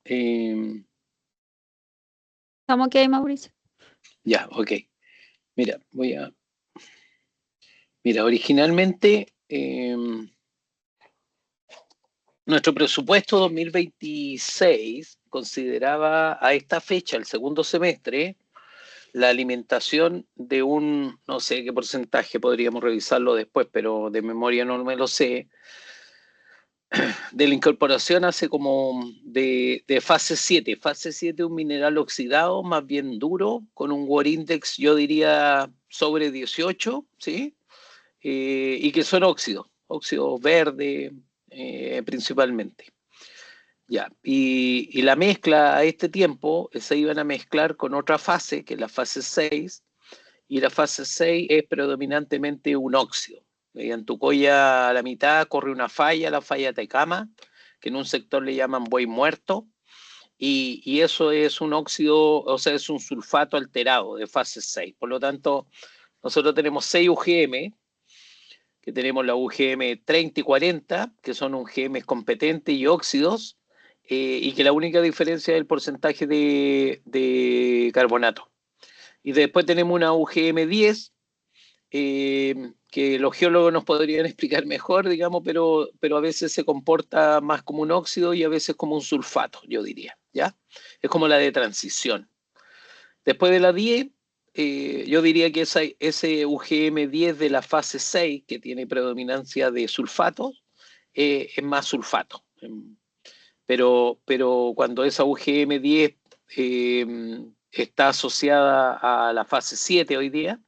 Eh, ¿Estamos aquí, Mauricio? ya, ok. Mira, Mira, originalmente nuestro presupuesto 2026 consideraba a esta fecha, el segundo semestre, la alimentación de un, no sé qué porcentaje, podríamos revisarlo después, pero de memoria no me lo sé, de la incorporación hace como de fase 7. Fase 7 un mineral oxidado, más bien duro, con un War Index, yo diría, sobre 18, ¿sí? Y que son óxidos verdes principalmente. Ya, y la mezcla a este tiempo se iban a mezclar con otra fase, que es la fase 6, y la fase 6 es predominantemente un óxido. En Tucoya a la mitad corre una falla, la falla Tecama, que en un sector le llaman buey muerto, y eso es un óxido, o sea, es un sulfato alterado de fase 6. Por lo tanto, nosotros tenemos 6 UGM, que tenemos la UGM 30 y 40, que son UGM competentes y óxidos, y que la única diferencia es el porcentaje de carbonato. Y después tenemos una UGM 10, que los geólogos nos podrían explicar mejor, digamos, pero a veces se comporta más como un óxido y a veces como un sulfato, yo diría, ¿ya? Es como la de transición. Después de la 10, yo diría que ese UGM 10 de la fase 6, que tiene predominancia de sulfatos, es más sulfato. Pero cuando esa UGM 10 está asociada a la fase 7 hoy día,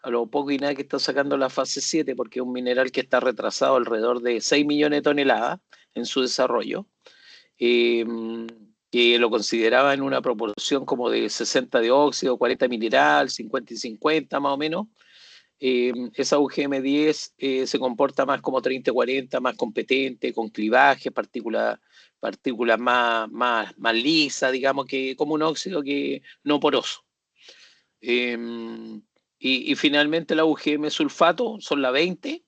a lo poco y nada que está sacando la fase 7, porque es un mineral que está retrasado alrededor de 6 millones de toneladas en su desarrollo, eh, que lo consideraba en una proporción como de 60 de óxido, 40 mineral, 50 y 50 más o menos. Esa UGM 10 se comporta más como 30-40, más competente, con clivaje, partículas más lisas, digamos, que como un óxido que no poroso. Eh, y finalmente la UGM sulfato son la 20,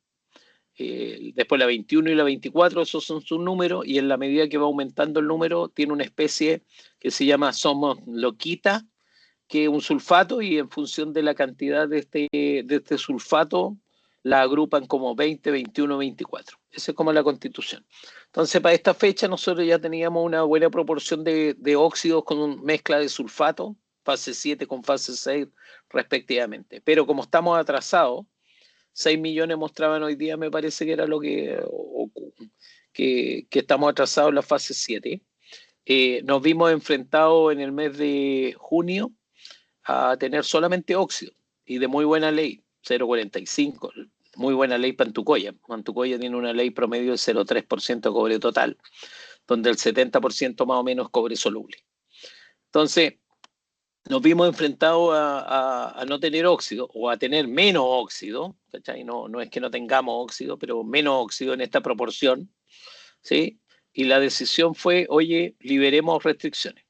después la 21 y la 24, esos son sus números, y en la medida que va aumentando el número, tiene una especie que se llama Somos Loquita, que es un sulfato, y en función de la cantidad de este sulfato, la agrupan como 20, 21, 24. Esa es como la constitución. Entonces, para esta fecha, nosotros ya teníamos una buena proporción de óxidos con mezcla de sulfato, fase 7 con fase 6 respectivamente. Pero como estamos atrasados, 6 millones mostraban hoy día, me parece que era lo que estamos atrasados en la fase 7. Nos vimos enfrentados en el mes de junio a tener solamente óxido y de muy buena ley, 0,45, muy buena ley para Antucoya. Antucoya tiene una ley promedio de 0,3% de cobre total, donde el 70% más o menos es cobre soluble. Entonces, nos vimos enfrentados a no tener óxido o a tener menos óxido, ¿cachai? No es que no tengamos óxido, pero menos óxido en esta proporción, ¿sí? Y la decisión fue, oye, liberemos restricciones.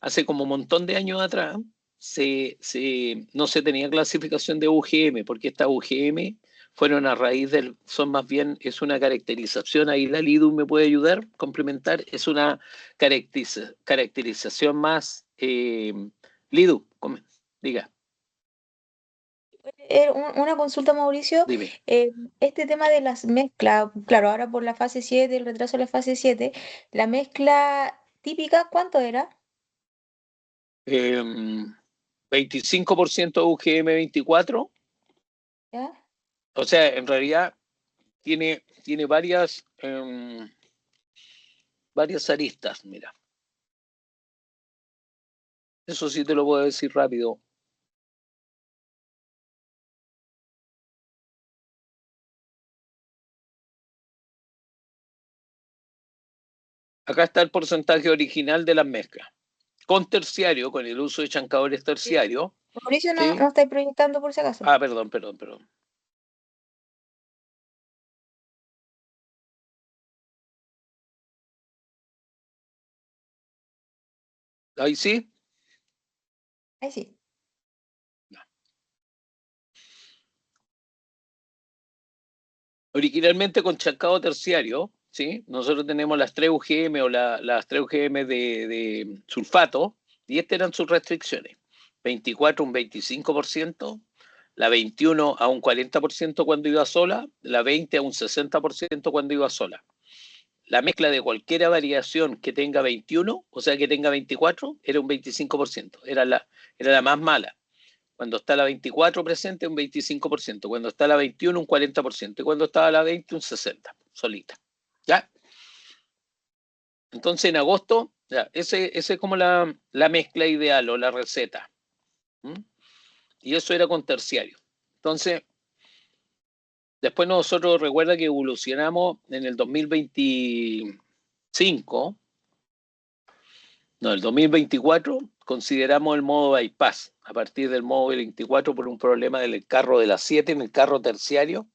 Hace como un montón de años atrás no se tenía clasificación de UGM, porque estas UGM fueron a raíz son más bien, es una caracterización, ahí la Lidu me puede ayudar, complementar, es una caracterización más, Lidu, diga, Una consulta, Mauricio. dime. Este tema de las mezclas, claro, ahora por la fase 7, el retraso de la fase 7, la mezcla típica, ¿cuánto era? Eh, 25% UGM 24, ¿Ya? o sea, en realidad tiene varias aristas, mira. Eso sí te lo puedo decir rápido. Acá está el porcentaje original de las mezclas. Con terciario, con el uso de chancadores Sí. terciarios, Mauricio, no ¿sí? estáis proyectando por si acaso. Ah, perdón. Ahí sí. Ahí sí. Originalmente con chancado terciario, ¿sí? Nosotros tenemos las 3 UGM o las 3 UGM de sulfato, y estas eran sus restricciones. 24 un 25%, la 21 a un 40% cuando iba sola, la 20 a un 60% cuando iba sola. La mezcla de cualquier variación que tenga 21, o sea que tenga 24, era un 25%, era la más mala. Cuando está la 24 presente, un 25%. Cuando está la 21, un 40%. Y cuando estaba la 20, un 60%, solita. ¿Ya? Entonces, en agosto, ya, ese es como la mezcla ideal o la receta. ¿Mm? Y eso era con terciario. Entonces, después nosotros recuerda que evolucionamos en el 2025, no, el 2024, consideramos el modo bypass. A partir del modo 24, por un problema del carro de las 7, en el carro terciario,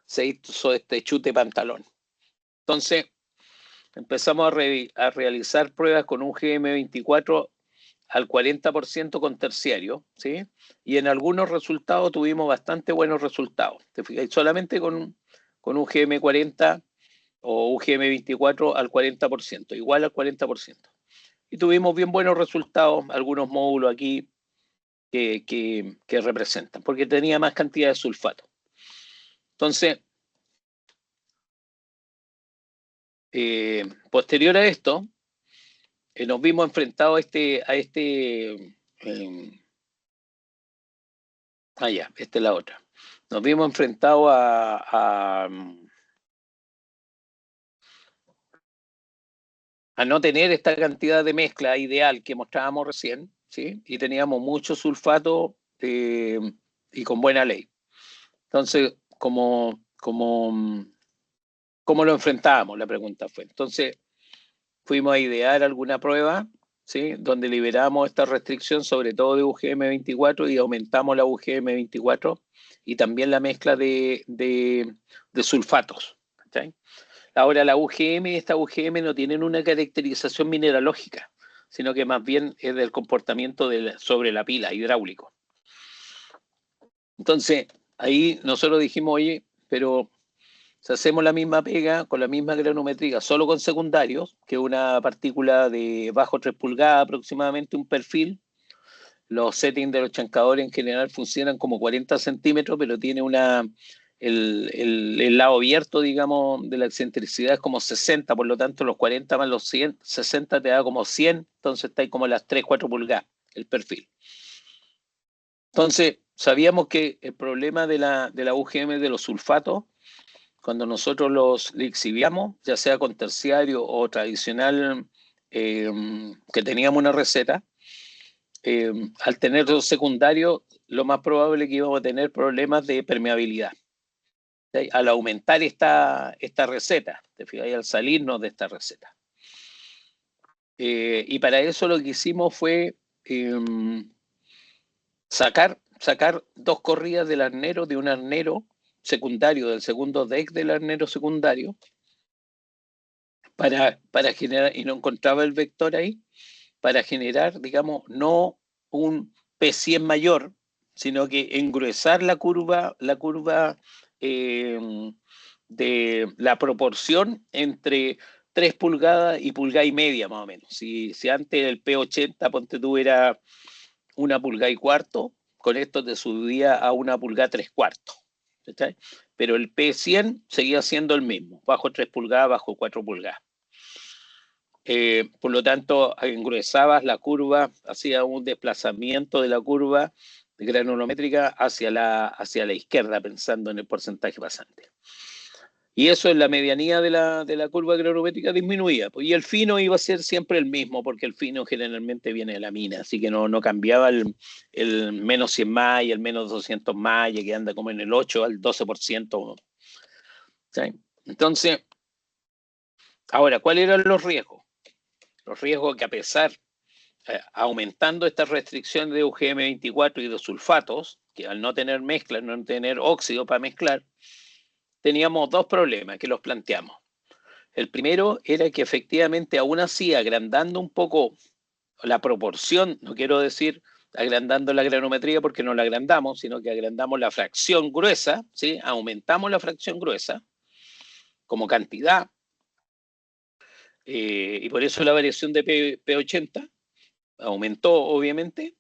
se hizo este chute pantalón. Entonces, empezamos a realizar pruebas con un GM24 al 40% con terciario, ¿sí? Y en algunos resultados tuvimos bastante buenos resultados. ¿Te fijáis? Solamente con un GM40 o un GM24 al 40%, igual al 40%. Y tuvimos bien buenos resultados, algunos módulos aquí que representan, porque tenía más cantidad de sulfato. Entonces, posterior a esto, nos vimos enfrentados ya, esta es la otra. Nos vimos enfrentados a no tener esta cantidad de mezcla ideal que mostrábamos recién, ¿sí? Y teníamos mucho sulfato y con buena ley. Entonces, ¿cómo lo enfrentábamos? La pregunta fue. Entonces, fuimos a idear alguna prueba, ¿sí? Donde liberamos esta restricción, sobre todo de UGM24, y aumentamos la UGM24 y también la mezcla de sulfatos. ¿Sí? Ahora, la UGM y esta UGM no tienen una caracterización mineralógica, sino que más bien es del comportamiento sobre la pila, hidráulico. Entonces, ahí nosotros dijimos, oye, pero si hacemos la misma pega con la misma granometría, solo con secundarios, que una partícula de bajo 3 pulgadas aproximadamente, un perfil, los settings de los chancadores en general funcionan como 40 centímetros, pero tiene el lado abierto, digamos, de la excentricidad es como 60, por lo tanto los 40 más los 100, 60 te da como 100, entonces está ahí como las 3, 4 pulgadas el perfil. Entonces, sabíamos que el problema de la UGM de los sulfatos, cuando nosotros los lixiviamos, ya sea con terciario o tradicional, que teníamos una receta, al tener dos secundarios, lo más probable es que íbamos a tener problemas de permeabilidad. ¿Sí? Al aumentar esta receta, te fijas, al salirnos de esta receta. Y para eso lo que hicimos fue sacar 2 corridas del arnero, de un arnero secundario, del segundo deck del arnero secundario, para generar, y no encontraba el vector ahí, para generar, digamos, no un P100 mayor, sino que engruesar la curva de la proporción entre 3 pulgadas y pulgada y media, más o menos. Si antes el P80, ponte tú, era 1 pulgada y cuarto, con esto te subía a 1 pulgada 3 cuartos. ¿Sí? Pero el P100 seguía siendo el mismo, bajo 3 pulgadas, bajo 4 pulgadas. Por lo tanto, engruesabas la curva, hacía un desplazamiento de la curva granulométrica hacia la izquierda, pensando en el porcentaje pasante. Y eso en la medianía de la curva granulométrica disminuía. Pues, y el fino iba a ser siempre el mismo, porque el fino generalmente viene de la mina, así que no cambiaba el menos 100 malla, el menos 200 malla, que anda como en el 8 al 12%. ¿Sí? Entonces, ahora, ¿cuáles eran los riesgos? Los riesgos que, a pesar, aumentando esta restricción de UGM24 y de sulfatos, que al no tener mezcla, no tener óxido para mezclar, teníamos 2 problemas que los planteamos. El primero era que efectivamente, aún así, agrandando un poco la proporción, no quiero decir agrandando la granometría porque no la agrandamos, sino que agrandamos la fracción gruesa, ¿sí? Aumentamos la fracción gruesa como cantidad, y por eso la variación de P80 aumentó, obviamente.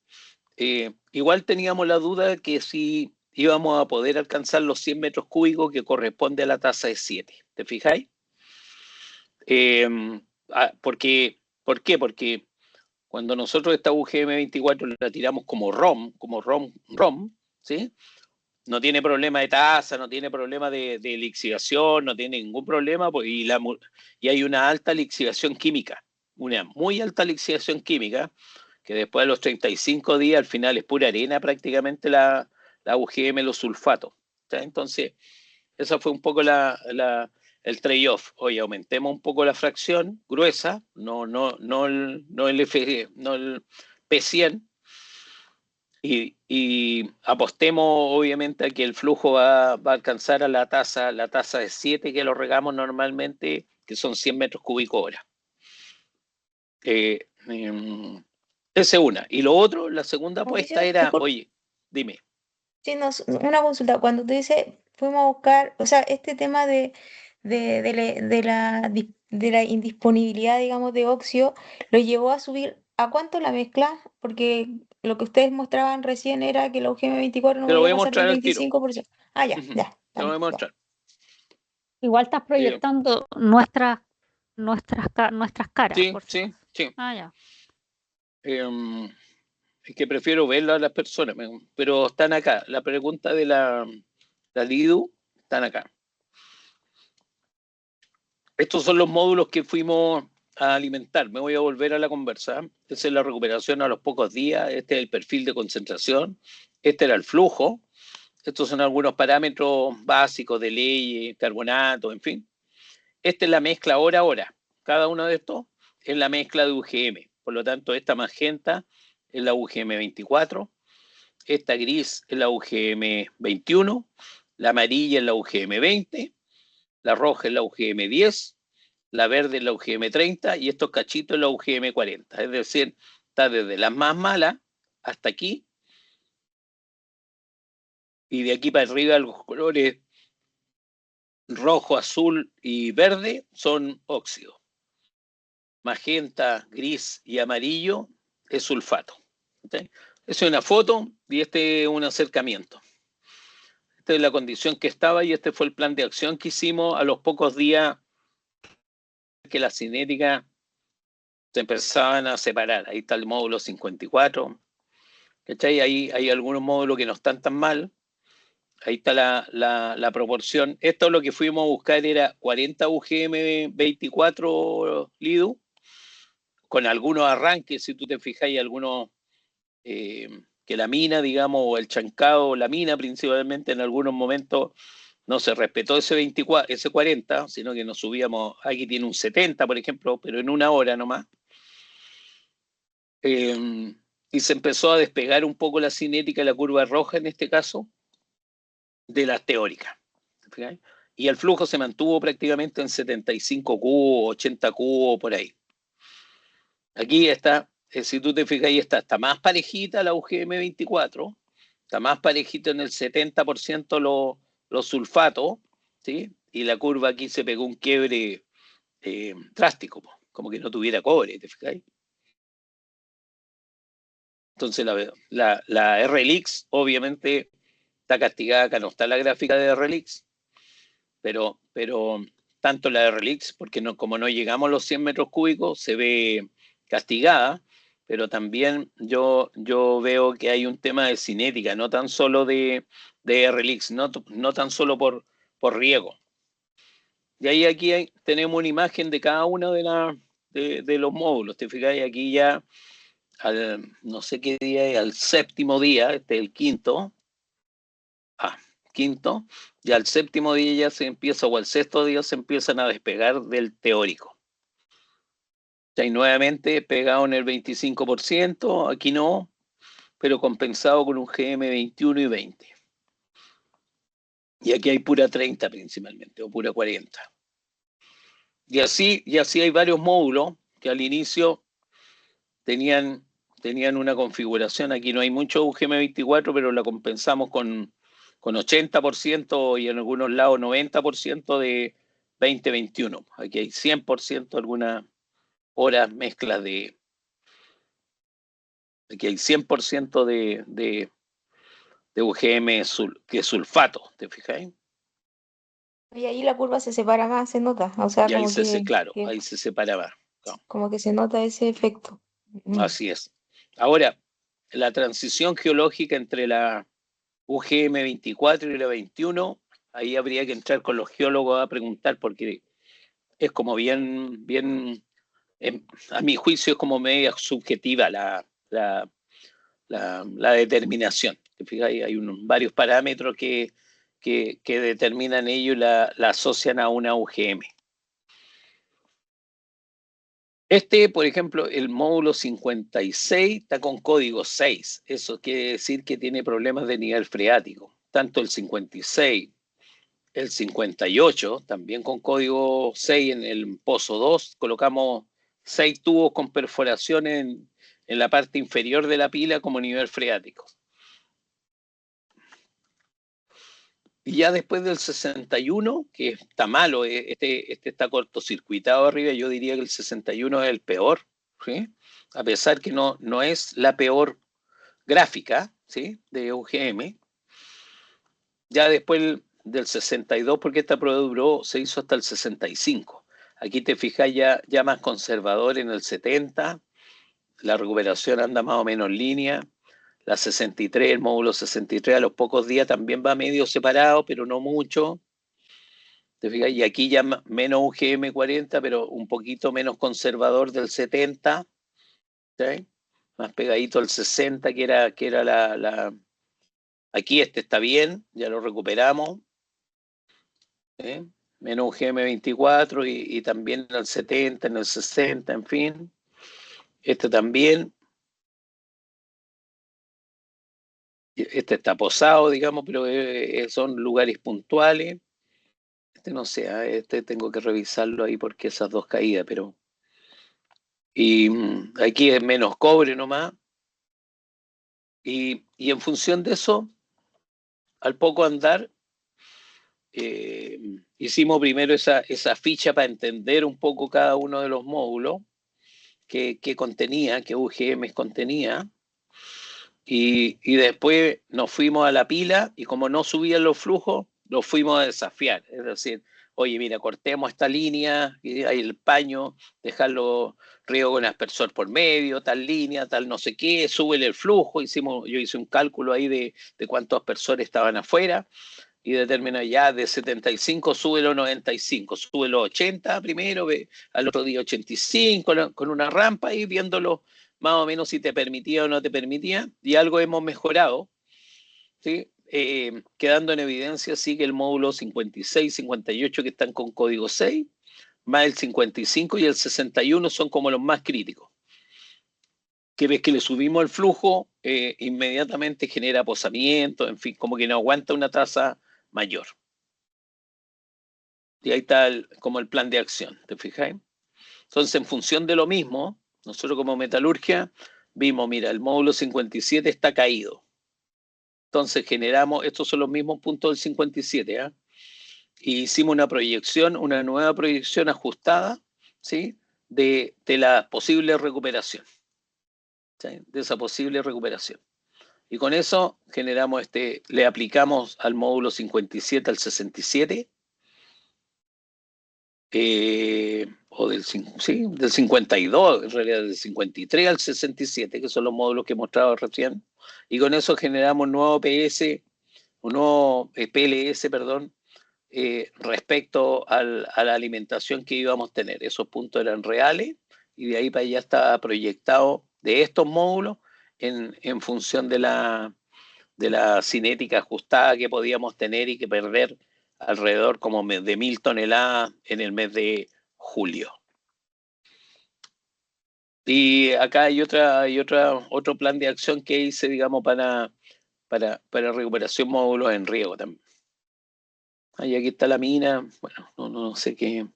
Igual teníamos la duda que si íbamos a poder alcanzar los 100 metros cúbicos que corresponde a la tasa de 7. ¿Te fijáis? ¿Por qué? Porque cuando nosotros esta UGM24 la tiramos como ROM, ¿sí? No tiene problema de tasa, no tiene problema de lixiviación, no tiene ningún problema, pues, y hay una alta lixiviación química, una muy alta lixiviación química, que después de los 35 días al final es pura arena prácticamente la UGM, los sulfatos. ¿Sí? Entonces, esa fue un poco el trade-off. Oye, aumentemos un poco la fracción gruesa, no el P100, y apostemos obviamente a que el flujo va a alcanzar a la tasa de 7 que lo regamos normalmente, que son 100 metros cúbicos hora. Esa es una. Y lo otro, la segunda apuesta Mauricio, era, disculpa, oye, dime. sí, una consulta. Cuando tú dices, fuimos a buscar, o sea, este tema de la indisponibilidad, digamos, de óxido, ¿lo llevó a subir a cuánto la mezcla? Porque lo que ustedes mostraban recién era que la UGM24 no Te lo podía voy a pasar del mostrar al tiro. 25%. Ah, ya, Ujú. ya, Te lo voy dale, a ya. mostrar. Igual estás Eh, proyectando nuestras caras, sí, por si sí, acaso. sí. Ah, ya. Es que prefiero verlo a las personas, pero están acá. La pregunta de la Lidu están acá. Estos son los módulos que fuimos a alimentar. Me voy a volver a la conversa. Esta es la recuperación a los pocos días. Este es el perfil de concentración. Este era el flujo. Estos son algunos parámetros básicos de leyes, carbonato, en fin. Esta es la mezcla hora. Cada uno de estos es la mezcla de UGM. Por lo tanto, esta magenta es la UGM 24, esta gris es la UGM 21, la amarilla es la UGM 20, la roja es la UGM 10, la verde es la UGM 30 y estos cachitos es la UGM 40. Es decir, está desde las más malas hasta aquí, y de aquí para arriba los colores rojo, azul y verde son óxido. Magenta, gris y amarillo es sulfato. ¿Okay? Esa es una foto y este es un acercamiento. Esta es la condición que estaba y este fue el plan de acción que hicimos a los pocos días que las cinéticas se empezaban a separar. Ahí está el módulo 54. ¿Cachai? Ahí hay algunos módulos que no están tan mal. Ahí está la proporción. Esto lo que fuimos a buscar era 40 UGM 24 LIDU, con algunos arranques, si tú te fijas, hay algunos que la mina, digamos, o el chancado, la mina principalmente en algunos momentos no se respetó ese 24, ese 40, sino que nos subíamos, aquí tiene un 70, por ejemplo, pero en una hora nomás. Y se empezó a despegar un poco la cinética, la curva roja en este caso, de la teórica. ¿Okay? Y el flujo se mantuvo prácticamente en 75 cubos, 80 cubos, por ahí. Aquí está, si tú te fijas, ahí está más parejita la UGM 24, está más parejito en el 70% los sulfatos, ¿sí? Y la curva aquí se pegó un quiebre drástico, como que no tuviera cobre, ¿te fijáis? Entonces la RLX obviamente está castigada, acá no está la gráfica de RLX, pero tanto la RLX, porque no, como no llegamos a los 100 metros cúbicos, se ve castigada, pero también yo veo que hay un tema de cinética, no tan solo de RLX, no tan solo por riego. Y ahí aquí tenemos una imagen de cada uno de los módulos. Te fijáis aquí ya, no sé qué día es, al séptimo día, este es el quinto. Quinto, y al séptimo día ya se empieza, o al sexto día se empiezan a despegar del teórico. Y nuevamente pegado en el 25%, aquí no, pero compensado con un GM 21 y 20. Y aquí hay pura 30 principalmente, o pura 40. Y así hay varios módulos que al inicio tenían una configuración. Aquí no hay mucho UGM24, pero la compensamos con 80% y en algunos lados 90% de 2021. Aquí hay 100% horas mezcla de que hay 100% de UGM que es sulfato, ¿te fijáis? Y ahí la curva se separa más, se nota, o sea, Y ahí claro, ahí se separaba. No, como que se nota ese efecto. así es. Ahora, la transición geológica entre la UGM 24 y la 21, ahí habría que entrar con los geólogos a preguntar porque es como bien, a mi juicio es como media subjetiva la determinación. Fíjate, hay varios parámetros que determinan ello y la asocian a una UGM. Por ejemplo, el módulo 56 está con código 6. Eso quiere decir que tiene problemas de nivel freático. Tanto el 56, el 58, también con código 6 en el pozo 2, colocamos 6 tubos con perforación en la parte inferior de la pila como nivel freático. Y ya después del 61, que está malo, este está cortocircuitado arriba, yo diría que el 61 es el peor, ¿sí? A pesar que no es la peor gráfica, ¿sí?, de UGM. Ya después del 62, porque esta prueba duró, se hizo hasta el 65. Aquí te fijas ya más conservador en el 70, la recuperación anda más o menos en línea. La 63, el módulo 63, a los pocos días también va medio separado, pero no mucho. ¿Te fijas? Y aquí ya menos UGM 40, pero un poquito menos conservador del 70, ¿sí? Más pegadito al 60, que era Aquí está bien, ya lo recuperamos, ¿sí? Menos UGM 24 y también en el 70, en el 60, en fin. Este también. Este está posado, digamos, pero son lugares puntuales. No sé, tengo que revisarlo ahí porque esas dos caídas, pero... Y aquí es menos cobre nomás. Y en función de eso, al poco andar, hicimos primero esa ficha para entender un poco cada uno de los módulos que contenía, que UGM contenía. Y después nos fuimos a la pila y como no subían los flujos, los fuimos a desafiar. Es decir, oye, mira, cortemos esta línea, y hay el paño, dejarlo riego con aspersor por medio, tal línea, tal no sé qué, súbele el flujo. Yo hice un cálculo ahí de cuántos aspersores estaban afuera y determiné ya de 75, súbelo 95, súbelo 80 primero, al otro día 85 con una rampa y viéndolo más o menos si te permitía o no te permitía, y algo hemos mejorado, ¿sí? Quedando en evidencia sí que el módulo 56, 58 que están con código 6, más el 55 y el 61 son como los más críticos. Que ves que le subimos el flujo, inmediatamente genera posamiento, en fin, como que no aguanta una tasa mayor. Y ahí está como el plan de acción, ¿te fijáis? Entonces, en función de lo mismo, nosotros como metalurgia vimos, mira, el módulo 57 está caído. Entonces generamos, estos son los mismos puntos del 57, ¿eh? Y hicimos una nueva proyección ajustada, ¿sí?, de la posible recuperación, ¿sí?, de esa posible recuperación. Y con eso generamos le aplicamos al módulo 57 al 67, o del 52, en realidad del 53 al 67, que son los módulos que he mostrado recién, y con eso generamos un nuevo un nuevo PLS, perdón, respecto a la alimentación que íbamos a tener. Esos puntos eran reales y de ahí para allá estaba proyectado de estos módulos en función de la cinética ajustada que podíamos tener y que perder alrededor como de 1.000 toneladas en el mes de julio. Y acá hay otro plan de acción que hice, digamos, para recuperación módulos en riego también. Y aquí está la mina, bueno, no sé qué.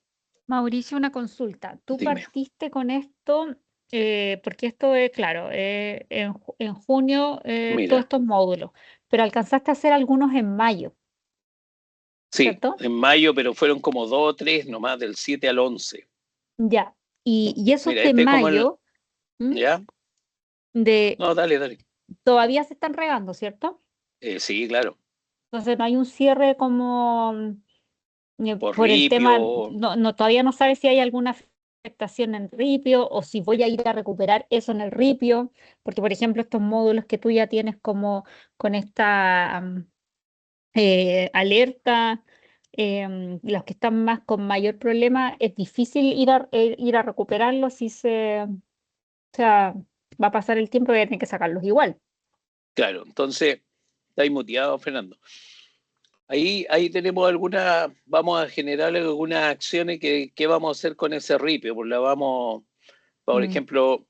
Mauricio, una consulta. Tú Dime. partiste con esto, porque esto es, claro, en junio Mira, todos estos módulos, pero alcanzaste a hacer algunos en mayo, sí, ¿cierto? en mayo, pero fueron como 2 o 3 nomás, del 7 al 11. Ya. Y esos Mira, de este es como el... mayo, ¿m? ¿Ya? de, No, dale, dale. todavía se están regando, ¿cierto? Sí, claro. Entonces no hay un cierre como Por por el tema, ripio. todavía no sabe si hay alguna afectación en ripio o si voy a ir a recuperar eso en el ripio, porque por ejemplo estos módulos que tú ya tienes como con esta alerta, los que están más con mayor problema, es difícil ir a recuperarlos si o sea, va a pasar el tiempo y voy a tener que sacarlos igual. Claro, entonces, está ahí muteado, Fernando. Ahí tenemos algunas, vamos a generar algunas acciones que vamos a hacer con ese ripio. Pues la vamos, por Mm, ejemplo,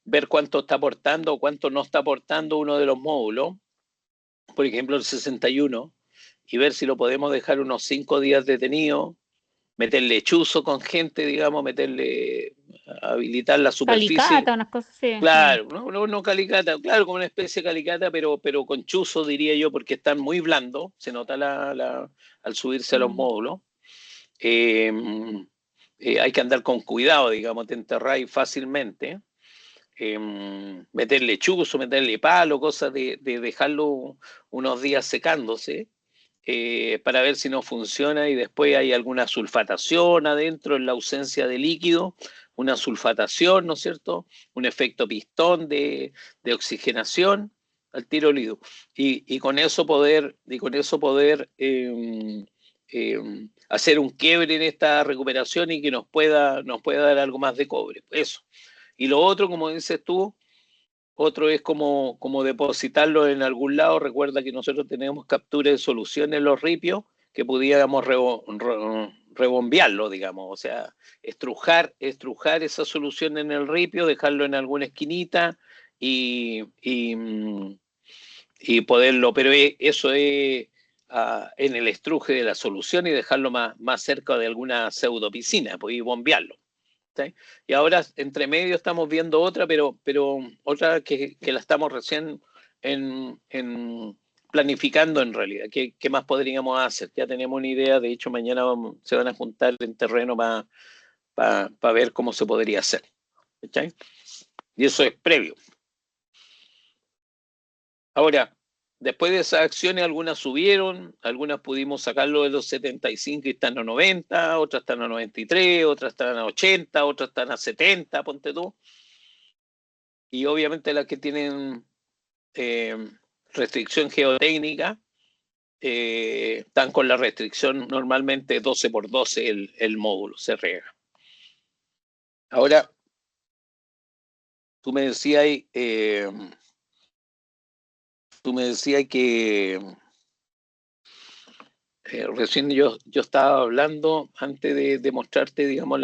ver cuánto está aportando o cuánto no está aportando uno de los módulos, por ejemplo el 61, y ver si lo podemos dejar unos 5 días detenido, meterle chuzo con gente, digamos, meterle, habilitar la superficie. Calicata, unas cosas así. Claro, no calicata, claro, como una especie de calicata, pero con chuzo, diría yo, porque están muy blandos, se nota al subirse a los Mm. módulos. Eh, Hay que andar con cuidado, digamos, te enterráis fácilmente. Meterle chuzo, meterle palo, cosas de dejarlo unos días secándose, para ver si no funciona y después hay alguna sulfatación adentro en la ausencia de líquido, una sulfatación, ¿no es cierto? Un efecto pistón de oxigenación al tiro líquido. Y con eso poder hacer un quiebre en esta recuperación y que nos pueda dar algo más de cobre. Eso. Y lo otro, como dices tú, otro es como depositarlo en algún lado. Recuerda que nosotros tenemos captura de solución en los ripios que pudiéramos rebombearlo, digamos, o sea, estrujar esa solución en el ripio, dejarlo en alguna esquinita y, y, y poderlo, pero eso es en el estruje de la solución y dejarlo más cerca de alguna pseudopiscina, pues, y bombearlo. ¿Sí? Y ahora entre medio estamos viendo otra, pero otra que la estamos recién planificando en realidad. ¿Qué más podríamos hacer? Ya tenemos una idea, de hecho mañana se van a juntar en terreno para ver cómo se podría hacer. ¿Sí? Y eso es previo. Ahora, después de esas acciones, algunas subieron, algunas pudimos sacarlo de los 75 y están a 90, otras están a 93, otras están a 80, otras están a 70, ponte tú. Y obviamente las que tienen eh, restricción geotécnica están con la restricción normalmente 12 por 12 el módulo, se riega. Ahora, tú me decías, que recién yo estaba hablando antes de mostrarte, digamos,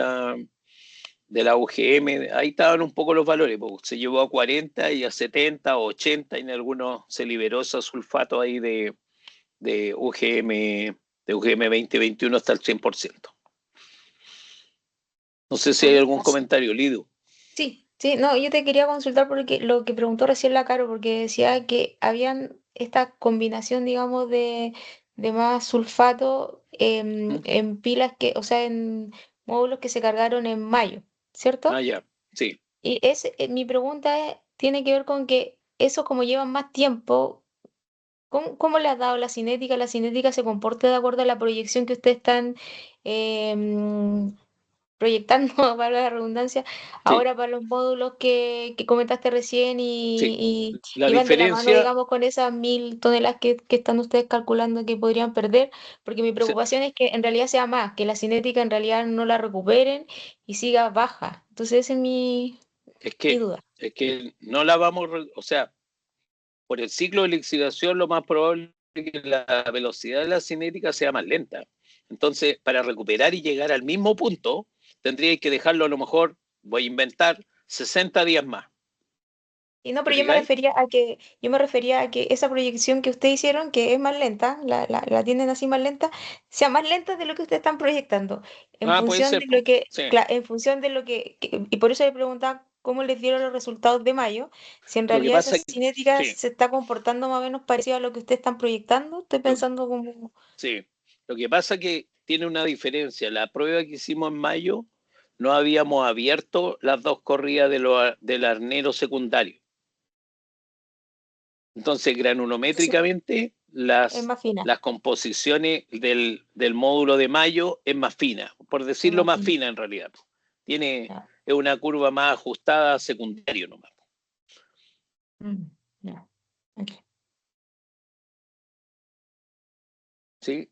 de la UGM, ahí estaban un poco los valores, porque se llevó a 40 y a 70 o 80 y en algunos se liberó ese sulfato ahí de UGM, de UGM 2021 hasta el 100%. No sé si hay Oye, algún comentario, Lido. sí, sí, no, yo te quería consultar porque lo que preguntó recién la Caro, porque decía que habían esta combinación, digamos, de más sulfato ¿Mm? en pilas que, o sea, en módulos que se cargaron en mayo, ¿cierto? Ya, sí. Y mi pregunta tiene que ver con que eso como llevan más tiempo, ¿cómo le ha dado la cinética? ¿La cinética se comporta de acuerdo a la proyección que ustedes están em, proyectando, para la redundancia, Sí, ahora para los módulos que comentaste recién sí. La y van de la mano, diferencia, digamos, con esas 1.000 toneladas que están ustedes calculando que podrían perder? Porque mi preocupación es que en realidad sea más, que la cinética en realidad no la recuperen y siga baja. Entonces esa es es mi que, duda. es que no la vamos, o sea, por el ciclo de lixiviación lo más probable es que la velocidad de la cinética sea más lenta. Entonces, para recuperar y llegar al mismo punto, tendría que dejarlo a lo mejor, voy a inventar, 60 días más. Y no, ¿Te pero fijáis? yo me refería a que esa proyección que ustedes hicieron, que es más lenta, la tienen así más lenta, sea más lenta de lo que ustedes están proyectando, en Puede función ser, de lo pues. que, Sí, en función de lo y por eso le preguntaba cómo les dieron los resultados de mayo, si en lo que realidad esa pasa es que, cinética sí, se está comportando más o menos parecido a lo que ustedes están proyectando. Estoy lo, pensando como, sí. Lo que pasa es que tiene una diferencia. La prueba que hicimos en mayo no habíamos abierto las dos corridas del arnero secundario. Entonces, granulométricamente, Es más fina. las composiciones del módulo de Mayo es más fina, por decirlo más fina en realidad. Es una curva más ajustada a secundario nomás. Okay. ¿Sí?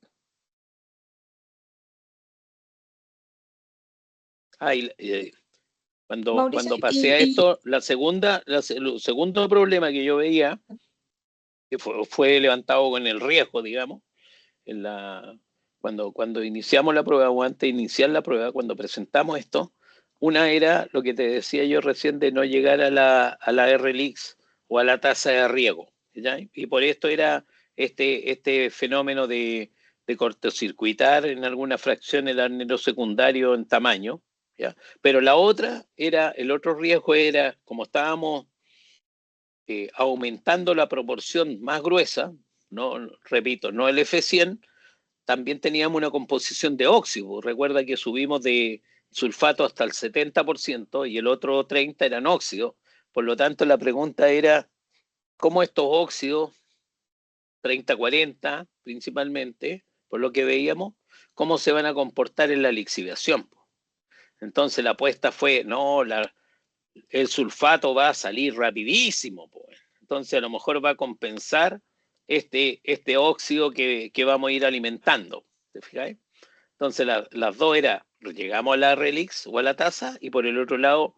Cuando pasé a esto, el segundo problema que yo veía, que fue levantado con el riesgo, digamos, cuando iniciamos la prueba o antes de iniciar la prueba, cuando presentamos esto, una era lo que te decía yo recién de no llegar a la RLX o a la tasa de riego, ¿ya? Y por esto era este fenómeno de cortocircuitar en alguna fracción el arnero secundario en tamaño, ¿ya? Pero la otra era, el otro riesgo era, como estábamos aumentando la proporción más gruesa, no, repito, no el F100, también teníamos una composición de óxido. Recuerda que subimos de sulfato hasta el 70% y el otro 30% eran óxidos. Por lo tanto, la pregunta era, ¿cómo estos óxidos, 30-40 principalmente, por lo que veíamos, cómo se van a comportar en la lixiviación? Entonces la apuesta fue, no, el sulfato va a salir rapidísimo, pues. Entonces a lo mejor va a compensar este óxido que vamos a ir alimentando. ¿Te fijáis? Entonces las dos era, llegamos a la relix o a la taza, y por el otro lado,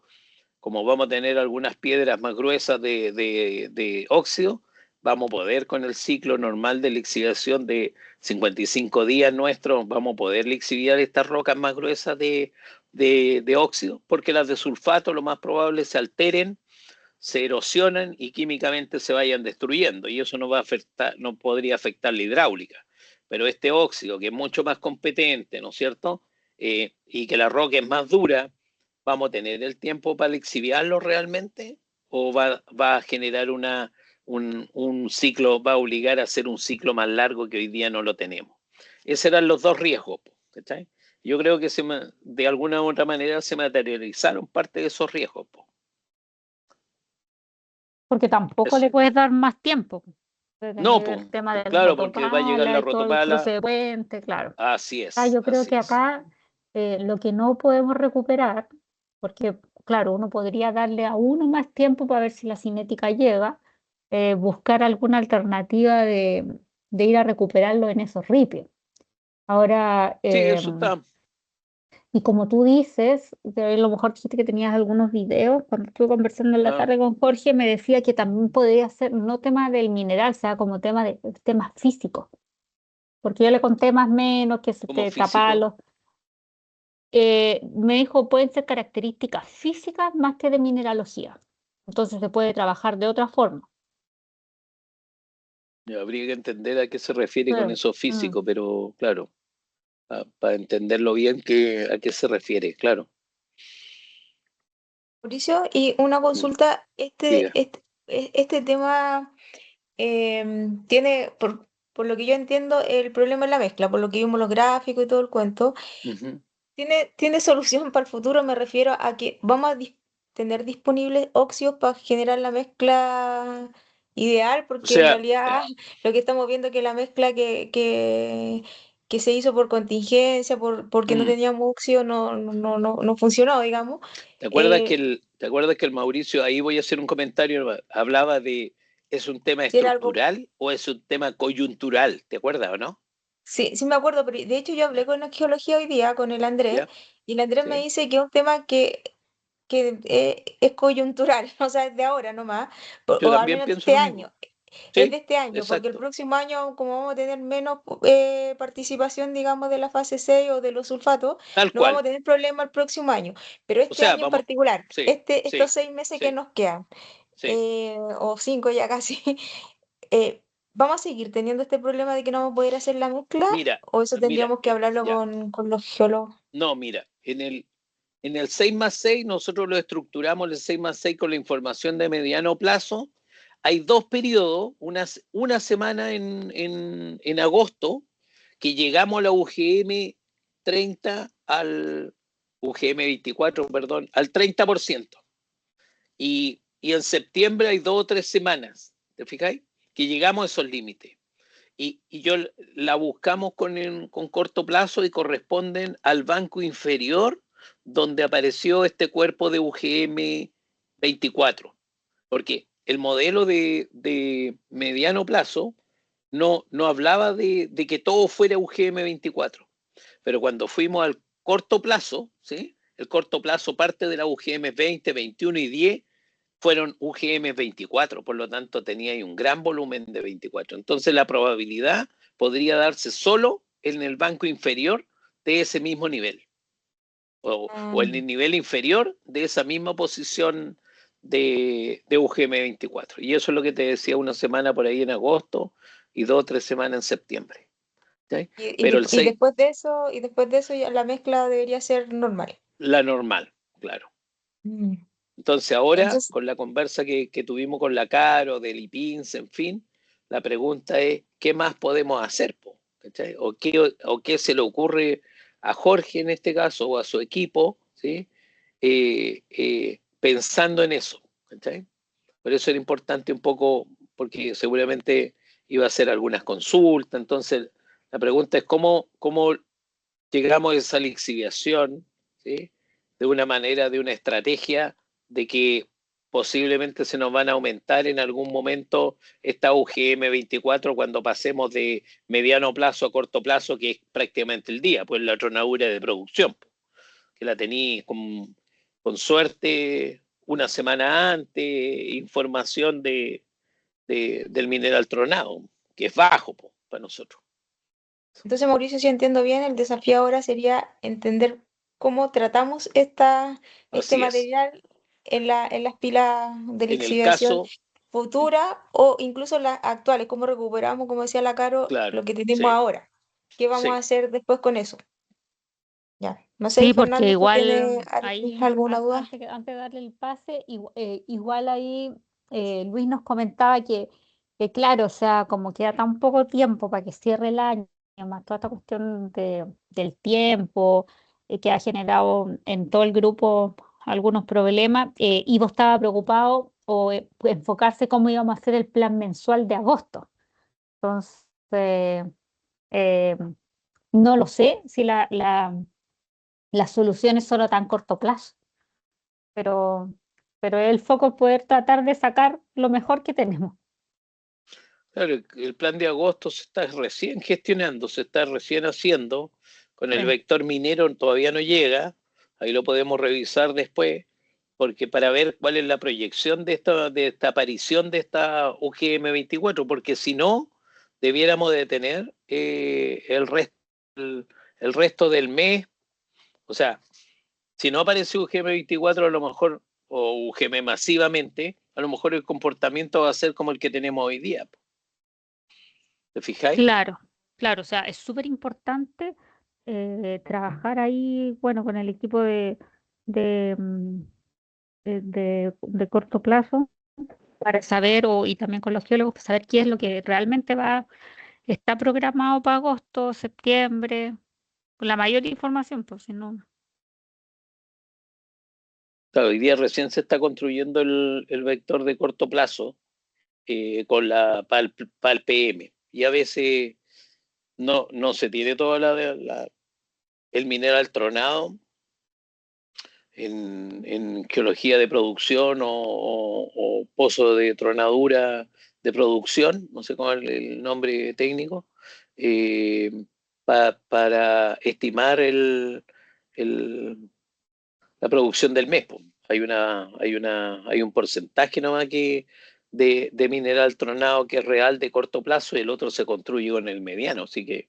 como vamos a tener algunas piedras más gruesas de óxido, vamos a poder con el ciclo normal de lixiviación de 55 días nuestros, vamos a poder lixiviar estas rocas más gruesas de óxido, porque las de sulfato lo más probable se alteren, se erosionan y químicamente se vayan destruyendo, y eso no va a afectar, no podría afectar la hidráulica. Pero este óxido, que es mucho más competente, ¿no es cierto? Y que la roca es más dura, ¿vamos a tener el tiempo para lixiviarlo realmente? ¿O va a generar un ciclo, va a obligar a hacer un ciclo más largo que hoy día no lo tenemos? Esos eran los dos riesgos, ¿cachai? Yo creo que de alguna u otra manera se materializaron parte de esos riesgos. Porque tampoco le puedes dar más tiempo. No, El tema de la claro, porque va a llegar rotopala la y todo el rotopala. cruce de puente, claro. Así es. Yo creo así que es. acá lo que no podemos recuperar, porque claro, uno podría darle a uno más tiempo para ver si la cinética llega, buscar alguna alternativa de ir a recuperarlo en esos ripios. Ahora, Sí, eso está. y como tú dices, a lo mejor dijiste que tenías algunos videos, cuando estuve conversando en la tarde con Jorge, me decía que también podría ser, no tema del mineral, sea como tema de temas físicos, porque yo le conté más o menos que se Como te tapaba físico. los... me dijo, pueden ser características físicas más que de mineralogía, entonces se puede trabajar de otra forma. Habría que entender a qué se refiere con Sí. eso físico, pero claro, para entenderlo bien, a qué se refiere, claro. Mauricio, y una consulta, Diga. este tema tiene, por lo que yo entiendo, el problema es la mezcla, por lo que vimos los gráficos y todo el cuento. Ujú. ¿Tiene solución para el futuro? Me refiero a que vamos a tener disponibles óxidos para generar la mezcla ideal, O porque en sea, realidad lo que estamos viendo es que la mezcla que se hizo por contingencia, porque no mm, teníamos óxido, no funcionó, digamos. Eh, ¿te acuerdas que el Mauricio, ahí voy a hacer un comentario, hablaba de, ¿es un tema si era algo. estructural o es un tema coyuntural? ¿Te acuerdas o no? Sí, sí me acuerdo, pero de hecho yo hablé con la geología hoy día, con el Andrés, ¿Ya? y el Andrés me Sí. dice que es un tema que es coyuntural, o sea, es de ahora nomás, Yo o al también menos de pienso este lo mismo. año. Es de Sí, este año, porque el exacto. próximo año, como vamos a tener menos participación, digamos, de la fase 6 o de los sulfatos, Tal no vamos cual. a tener problema el próximo año. Pero O este sea, año en vamos, particular, sí, estos sí, 6 meses que sí, nos quedan, sí. o 5 ya casi, ¿vamos a seguir teniendo este problema de que no vamos a poder hacer la mezcla? Mira, ¿O eso mira, tendríamos que hablarlo ya. con los geólogos? No, mira, en el 6+6 nosotros lo estructuramos el 6+6 con la información de mediano plazo. Hay dos periodos, una semana en agosto, que llegamos a la UGM 30 UGM24, perdón, al 30%. Y en septiembre hay 2 o 3 semanas, ¿te fijáis? Que llegamos a esos límites. Y yo la buscamos con corto plazo y corresponden al banco inferior donde apareció este cuerpo de UGM 24. Porque el modelo de mediano plazo no hablaba de que todo fuera UGM 24. Pero cuando fuimos al corto plazo, ¿sí? El corto plazo parte de la UGM 20, 21 y 10 fueron UGM 24, por lo tanto tenía ahí un gran volumen de 24. Entonces la probabilidad podría darse solo en el banco inferior de ese mismo nivel, o en el nivel inferior de esa misma posición de UGM 24. Y eso es lo que te decía, una semana por ahí en agosto y 2 o 3 semanas en septiembre. ¿Sí? Pero el 6, después de eso ya la mezcla debería ser normal. la normal, claro. Mm. Entonces ahora, Entonces, con la conversa que tuvimos con la Caro, del IPINS, en fin, la pregunta es, ¿qué más podemos hacer? ¿Cachai? ¿O qué se le ocurre a Jorge en este caso, o a su equipo, ¿sí? Pensando en eso, ¿cachai? Por eso era importante un poco, porque seguramente iba a hacer algunas consultas. Entonces, la pregunta es cómo llegamos a esa lixiviación, ¿sí? De una manera, de una estrategia de que posiblemente se nos van a aumentar en algún momento esta UGM 24 cuando pasemos de mediano plazo a corto plazo, que es prácticamente el día, pues la tronadura de producción, que la tení con suerte una semana antes, información del mineral tronado, que es bajo para nosotros. entonces, Mauricio, si entiendo bien, el desafío ahora sería entender cómo tratamos este Así es. material en las pilas de En el lixiviación caso, futura o incluso las actuales, cómo recuperamos, como decía la Caro, claro, lo que tenemos sí, ahora. ¿Qué vamos a sí. hacer después con eso? Ya. No sé, y Sí, porque Fernando, ¿tú igual tienes ahí, alguna duda? antes de darle el pase, igual ahí Luis nos comentaba que claro, o sea, como queda tan poco tiempo para que cierre el año, más toda esta cuestión del tiempo que ha generado en todo el grupo algunos problemas, Ivo estaba preocupado o enfocarse cómo íbamos a hacer el plan mensual de agosto. Entonces, eh, no lo sé si las soluciones son a tan corto plazo, pero, pero el foco es poder tratar de sacar lo mejor que tenemos. Claro, el plan de agosto se está recién gestionando, se está recién haciendo. Con el Sí, vector minero todavía no llega, ahí lo podemos revisar después, porque para ver cuál es la proyección de esta aparición de esta UGM 24, porque si no, debiéramos de tener el resto del mes. O sea, si no aparece UGM 24, a lo mejor, o UGM masivamente, a lo mejor el comportamiento va a ser como el que tenemos hoy día. ¿Te fijáis? claro, claro, o sea, es súper importante trabajar ahí, bueno, con el equipo de, mm, de corto plazo para saber, y también con los geólogos, para saber qué es lo que realmente está programado para agosto, septiembre, con la mayor información, pues si no. Claro, hoy día recién se está construyendo el vector de corto plazo para el PM. Y a veces no se tiene todo el mineral tronado en geología de producción o pozo de tronadura de producción, no sé cómo es el nombre técnico, eh, para estimar el- la producción del mes. Po. Hay un porcentaje nomás de mineral tronado que es real de corto plazo y el otro se construye con el mediano. Así que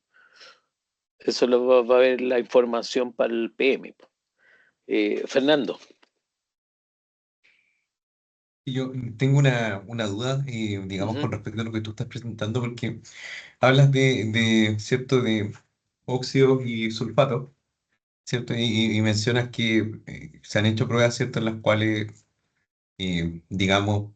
eso va a ver la información para el PM. Po. Fernando. Y yo tengo una duda, digamos, Ujú. con respecto a lo que tú estás presentando, porque hablas ¿cierto?, de óxidos y sulfatos, ¿cierto? Y mencionas que se han hecho pruebas, ¿cierto?, en las cuales, digamos,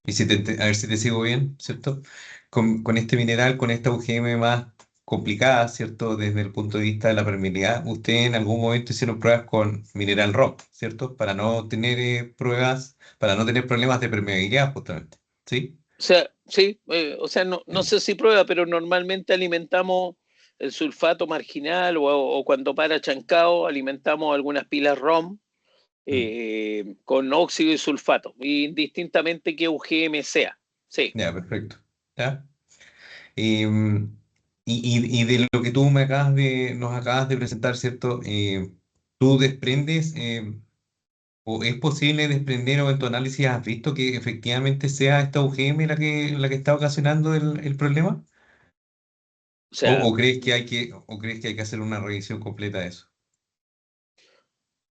a ver si te sigo bien, ¿cierto? Con este mineral, con esta UGM más complicadas, ¿cierto? Desde el punto de vista de la permeabilidad. Ustedes en algún momento hicieron pruebas con mineral rock, ¿cierto? Para no tener pruebas, para no tener problemas de permeabilidad, justamente. ¿Sí? O sea, sí, o sea, no Sí. sé si prueba, pero normalmente alimentamos el sulfato marginal o cuando para Chancao alimentamos algunas pilas ROM Mm. con óxido y sulfato, indistintamente que UGM sea. Sí, Ya, perfecto. ¿Ya? Em, y de lo que tú nos acabas de presentar, ¿cierto? ¿Tú desprendes, o es posible desprender o en tu análisis has visto que efectivamente sea esta UGM la que está ocasionando el problema? o sea, ¿O crees que hay que hacer una revisión completa de eso?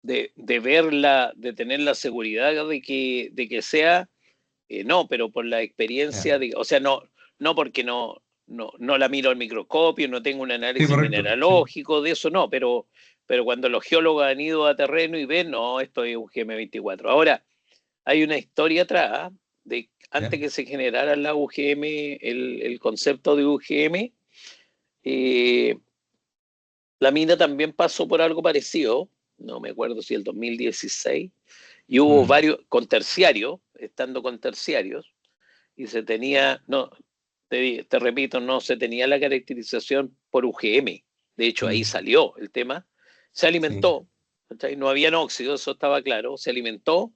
de verla, de tener la seguridad de que sea, no, pero por la Ya. experiencia, o sea, no porque no la miro al microscopio, no tengo un Sí, análisis correcto. Sí. mineralógico, de eso no, pero cuando los geólogos han ido a terreno y ven, no, esto es un GM24. Ahora, hay una historia atrás, de antes ¿Ya? que se generara la UGM, el concepto de UGM, eh, la mina también pasó por algo parecido, no me acuerdo si el 2016, y hubo Mm. varios con terciarios, estando con terciarios, y se tenía, no, te repito, no se tenía la caracterización por UGM. De hecho, ahí Mm. salió el tema. Se Sí. alimentó, ¿cachai? No había óxido, eso estaba claro. Se alimentó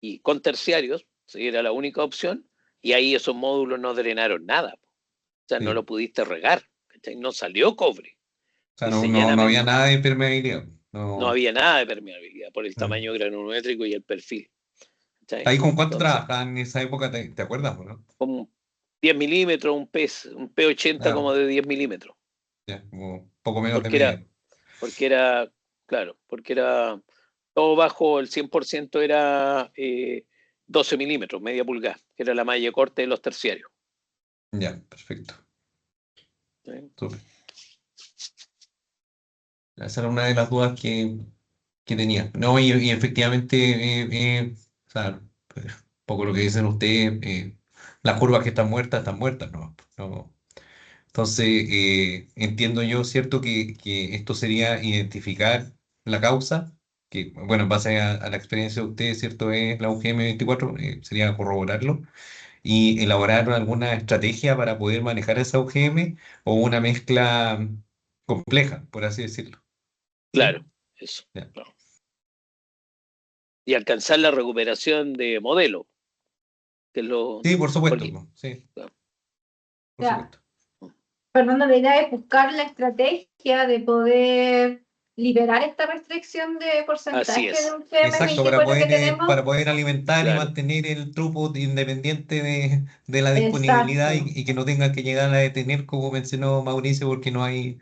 y con terciarios, sí, era la única opción, y ahí esos módulos no drenaron nada. O sea, no Sí. lo pudiste regar, ¿cachai? No salió cobre. O sea, Y no había nada de permeabilidad. no No. había nada de permeabilidad por el Mm. tamaño granulométrico y el perfil. ¿Cachai? ¿Ahí con cuánto Entonces, trabajaban en esa época? ¿Te acuerdas, o no? como 10 milímetros, un P80 Ah, como de 10 milímetros. ya, como poco menos de Porque era, media. porque era, claro, porque era todo bajo el 100% era 12 milímetros, media pulgada, que era la malla corta de los terciarios. Ya, perfecto. ¿Sí? Súper. Esa era una de las dudas que tenía. No, y efectivamente, o sea, pues, poco lo que dicen ustedes, las curvas que están muertas, ¿no? No. Entonces, entiendo yo, ¿cierto? Que esto sería identificar la causa, que, bueno, en base a la experiencia de ustedes, ¿cierto? Es la UGM 24, sería corroborarlo, y elaborar alguna estrategia para poder manejar esa UGM o una mezcla compleja, por así decirlo. ¿Sí? Claro, eso. Ya. No. Y alcanzar la recuperación de modelo, que es lo. Sí, por supuesto, Porque, po, sí, claro, por supuesto. Fernando, la idea es buscar la estrategia de poder liberar esta restricción de así porcentaje de es, un Exacto, GM24 que tenemos. para poder alimentar y claro, mantener el throughput independiente de la disponibilidad Exacto, y que no tenga que llegar a detener, como mencionó Mauricio, porque no hay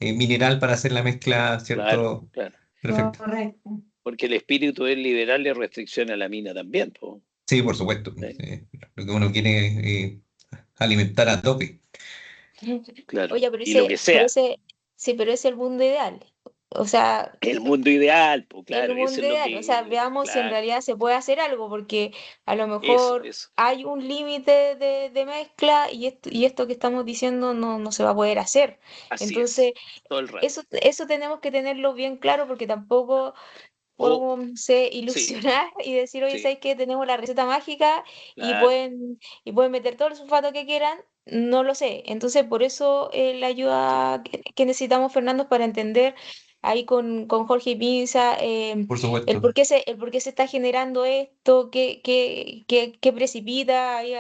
mineral para hacer la mezcla, claro, ¿cierto? claro. Perfecto. correcto. Porque el espíritu es liberarle restricción a la mina también, po, Sí, por supuesto. ¿sí? Lo que uno quiere es alimentar a tope. Claro. Oye, Y lo que sea. sí, pero ese es el mundo ideal. O sea, El mundo ideal, pues el claro, eso mundo es lo ideal. O sea, que, veamos si en claro, realidad se puede hacer algo, porque a lo eso, mejor eso, hay un límite de mezcla y esto que estamos diciendo no se va a poder hacer. así Entonces, es, todo el rato. eso tenemos que tenerlo bien claro porque tampoco O, podemos sí, ilusionar y decir, oye, sí, ¿sabes qué? Tenemos la receta mágica y claro, pueden meter todo el sulfato que quieran. No lo sé. Entonces, por eso la sí, ayuda que necesitamos, Fernando, es para entender ahí con Jorge Pinza Por supuesto. el por qué se está generando esto, qué precipita ahí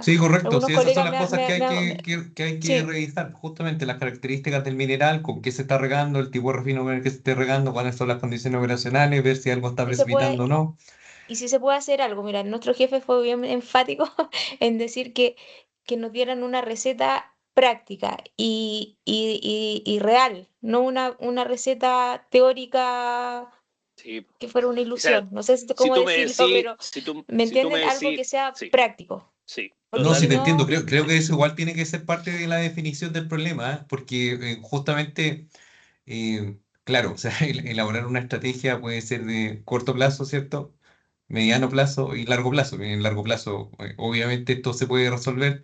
Sí, correcto. algunos Sí, esas son colegas las cosas que hay me- que hay que sí, revisar. Justamente las características del mineral, con qué se está regando, el tipo de refino con el que se esté regando, cuáles son las condiciones operacionales, ver si algo está si se puede. precipitando o no. Y si se puede hacer algo, mira, nuestro jefe fue bien enfático en decir que nos dieran una receta práctica y real, no una receta teórica sí. que fuera una O sea, ilusión. No sé si cómo tú me decirlo, decís, pero si tú, ¿me si tú me entienden? Algo que decís, sea sí, práctico, sí, porque No, si sí te totalmente. entiendo. no, Creo que eso igual tiene que ser parte de la definición del problema, ¿eh? Porque justamente, claro, o sea, elaborar una estrategia puede ser de corto plazo, ¿cierto? Mediano plazo y largo plazo. En largo plazo, obviamente esto se puede resolver.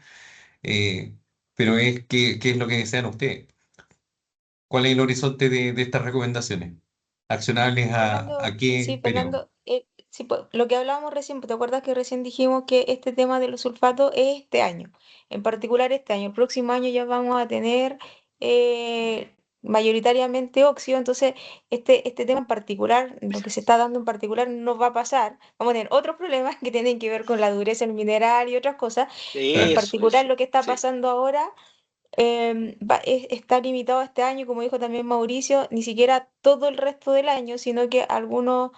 pero qué es lo que desean ustedes. ¿Cuál es el horizonte de estas recomendaciones? ¿Accionables a Fernando, qué sí, periodo? Fernando, sí, lo que hablábamos recién, ¿te acuerdas que recién dijimos que este tema de los sulfatos es este año? En particular este año. El próximo año ya vamos a tener mayoritariamente óxido, entonces este tema en particular, lo que se está dando en particular, no va a pasar. Vamos a tener otros problemas que tienen que ver con la dureza del mineral y otras cosas, pero en Claro. particular Eso, lo que está sí. pasando ahora está limitado a este año, como dijo también Mauricio, ni siquiera todo el resto del año, sino que algunas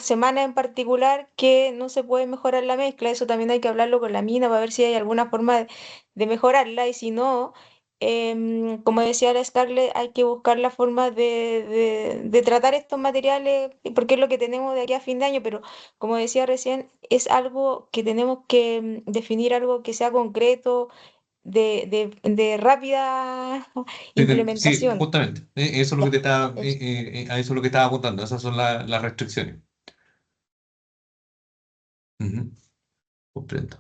semanas en particular que no se puede mejorar la mezcla. Eso también hay que hablarlo con la mina para ver si hay alguna forma de mejorarla y si no, como decía la Scarlett, hay que buscar la forma de tratar estos materiales, porque es lo que tenemos de aquí a fin de año, pero como decía recién, es algo que tenemos que definir algo que sea concreto de rápida Sí, implementación. justamente. Eso es lo que Ya, te estaba, eso. a eso es lo que estaba apuntando. Esas son las restricciones. Ujú, comprendo.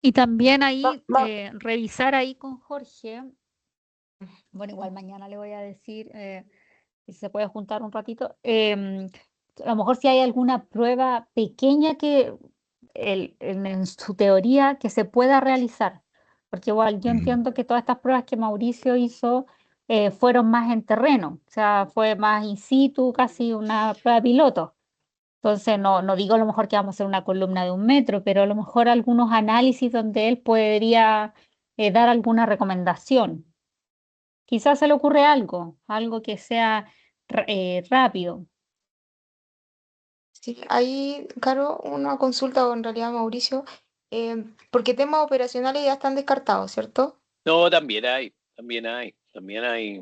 Y también Va, ahí, va- revisar ahí con Jorge, bueno, igual mañana le voy a decir si se puede juntar un ratito, a lo mejor si hay alguna prueba pequeña que en su teoría que se pueda realizar, porque igual yo Mm. entiendo que todas estas pruebas que Mauricio hizo fueron más en terreno, o sea, fue más in situ, casi una prueba piloto. Entonces, no digo a lo mejor que vamos a hacer una columna de 1 metro, pero a lo mejor algunos análisis donde él podría dar alguna recomendación. Quizás se le ocurre algo que sea rápido. sí, ahí, Caro, una consulta o en realidad Mauricio, porque temas operacionales ya están descartados, ¿cierto? No, también hay.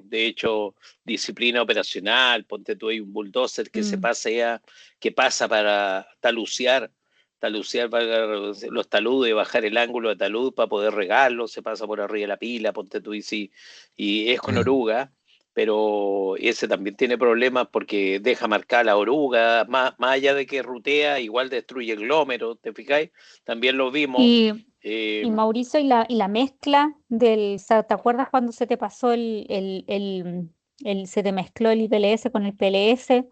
De hecho, disciplina operacional, ponte tú ahí un bulldozer que se Mm. pasea, que pasa para talucear para los taludes, bajar el ángulo de talud para poder regarlo, se pasa por arriba de la pila, ponte tú y sí, y es con Mm. oruga, pero ese también tiene problemas porque deja marcar la oruga, más allá de que rutea, igual destruye el glómero, ¿te fijáis? También lo vimos. Y, eh, y Mauricio, y la mezcla o sea, ¿te acuerdas cuando se te pasó se te mezcló el IPLS con el PLS?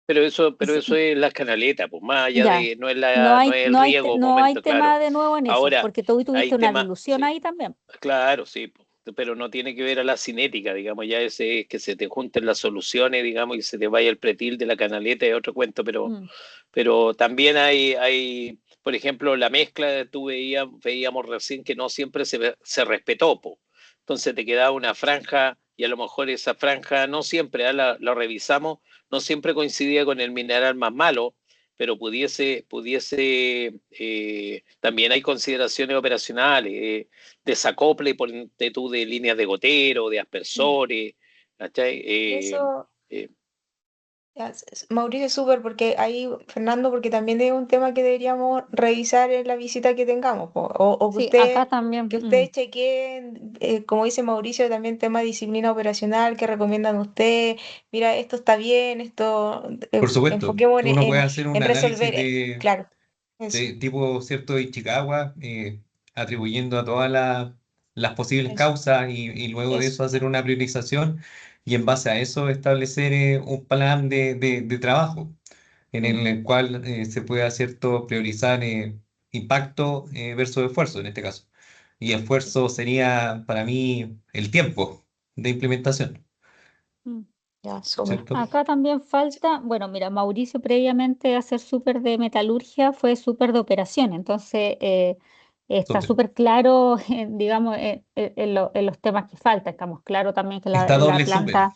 Pero eso es las canaletas, pues más allá Ya, de, no no hay, es el no hay, riego no hay momento, tema claro. de nuevo en eso, Ahora, porque tú hay tuviste una temas, dilución sí, ahí también. claro, sí, pero no tiene que ver a la cinética, digamos, ya ese es que se te junten las soluciones, digamos, y se te vaya el pretil de la canaleta es otro cuento, Mm. pero también por ejemplo, la mezcla, veíamos recién que no siempre se respetó, po. Entonces te quedaba una franja y a lo mejor esa franja no siempre, la revisamos, no siempre coincidía con el mineral más malo, pero también hay consideraciones operacionales, desacople, ponte tú, de líneas de gotero, de Mm. aspersores, ¿cachai? Eso, Eh, ya, Mauricio, súper, porque ahí, Fernando, porque también es un tema que deberíamos revisar en la visita que tengamos, po, o Sí, acá también. que ustedes chequeen, como dice Mauricio, también tema de disciplina operacional, que recomiendan ustedes, mira, esto está bien, esto, Por supuesto, enfoquémonos uno puede hacer en un análisis resolver, claro, eso, de tipo cierto Ichikawa, atribuyendo a todas las posibles eso, causas y luego de eso. eso hacer una priorización y en base a eso establecer un plan de trabajo en Mm, el cual se pueda cierto priorizar impacto versus esfuerzo en este caso. Y esfuerzo sería para mí el tiempo de implementación, Mm. ya, súper. ¿cierto? Acá también falta, bueno, mira, Mauricio previamente de hacer súper de metalurgia fue súper de operación, entonces está Súper. súper claro, digamos, en los temas que faltan, estamos claro también que Está la doble súper, planta,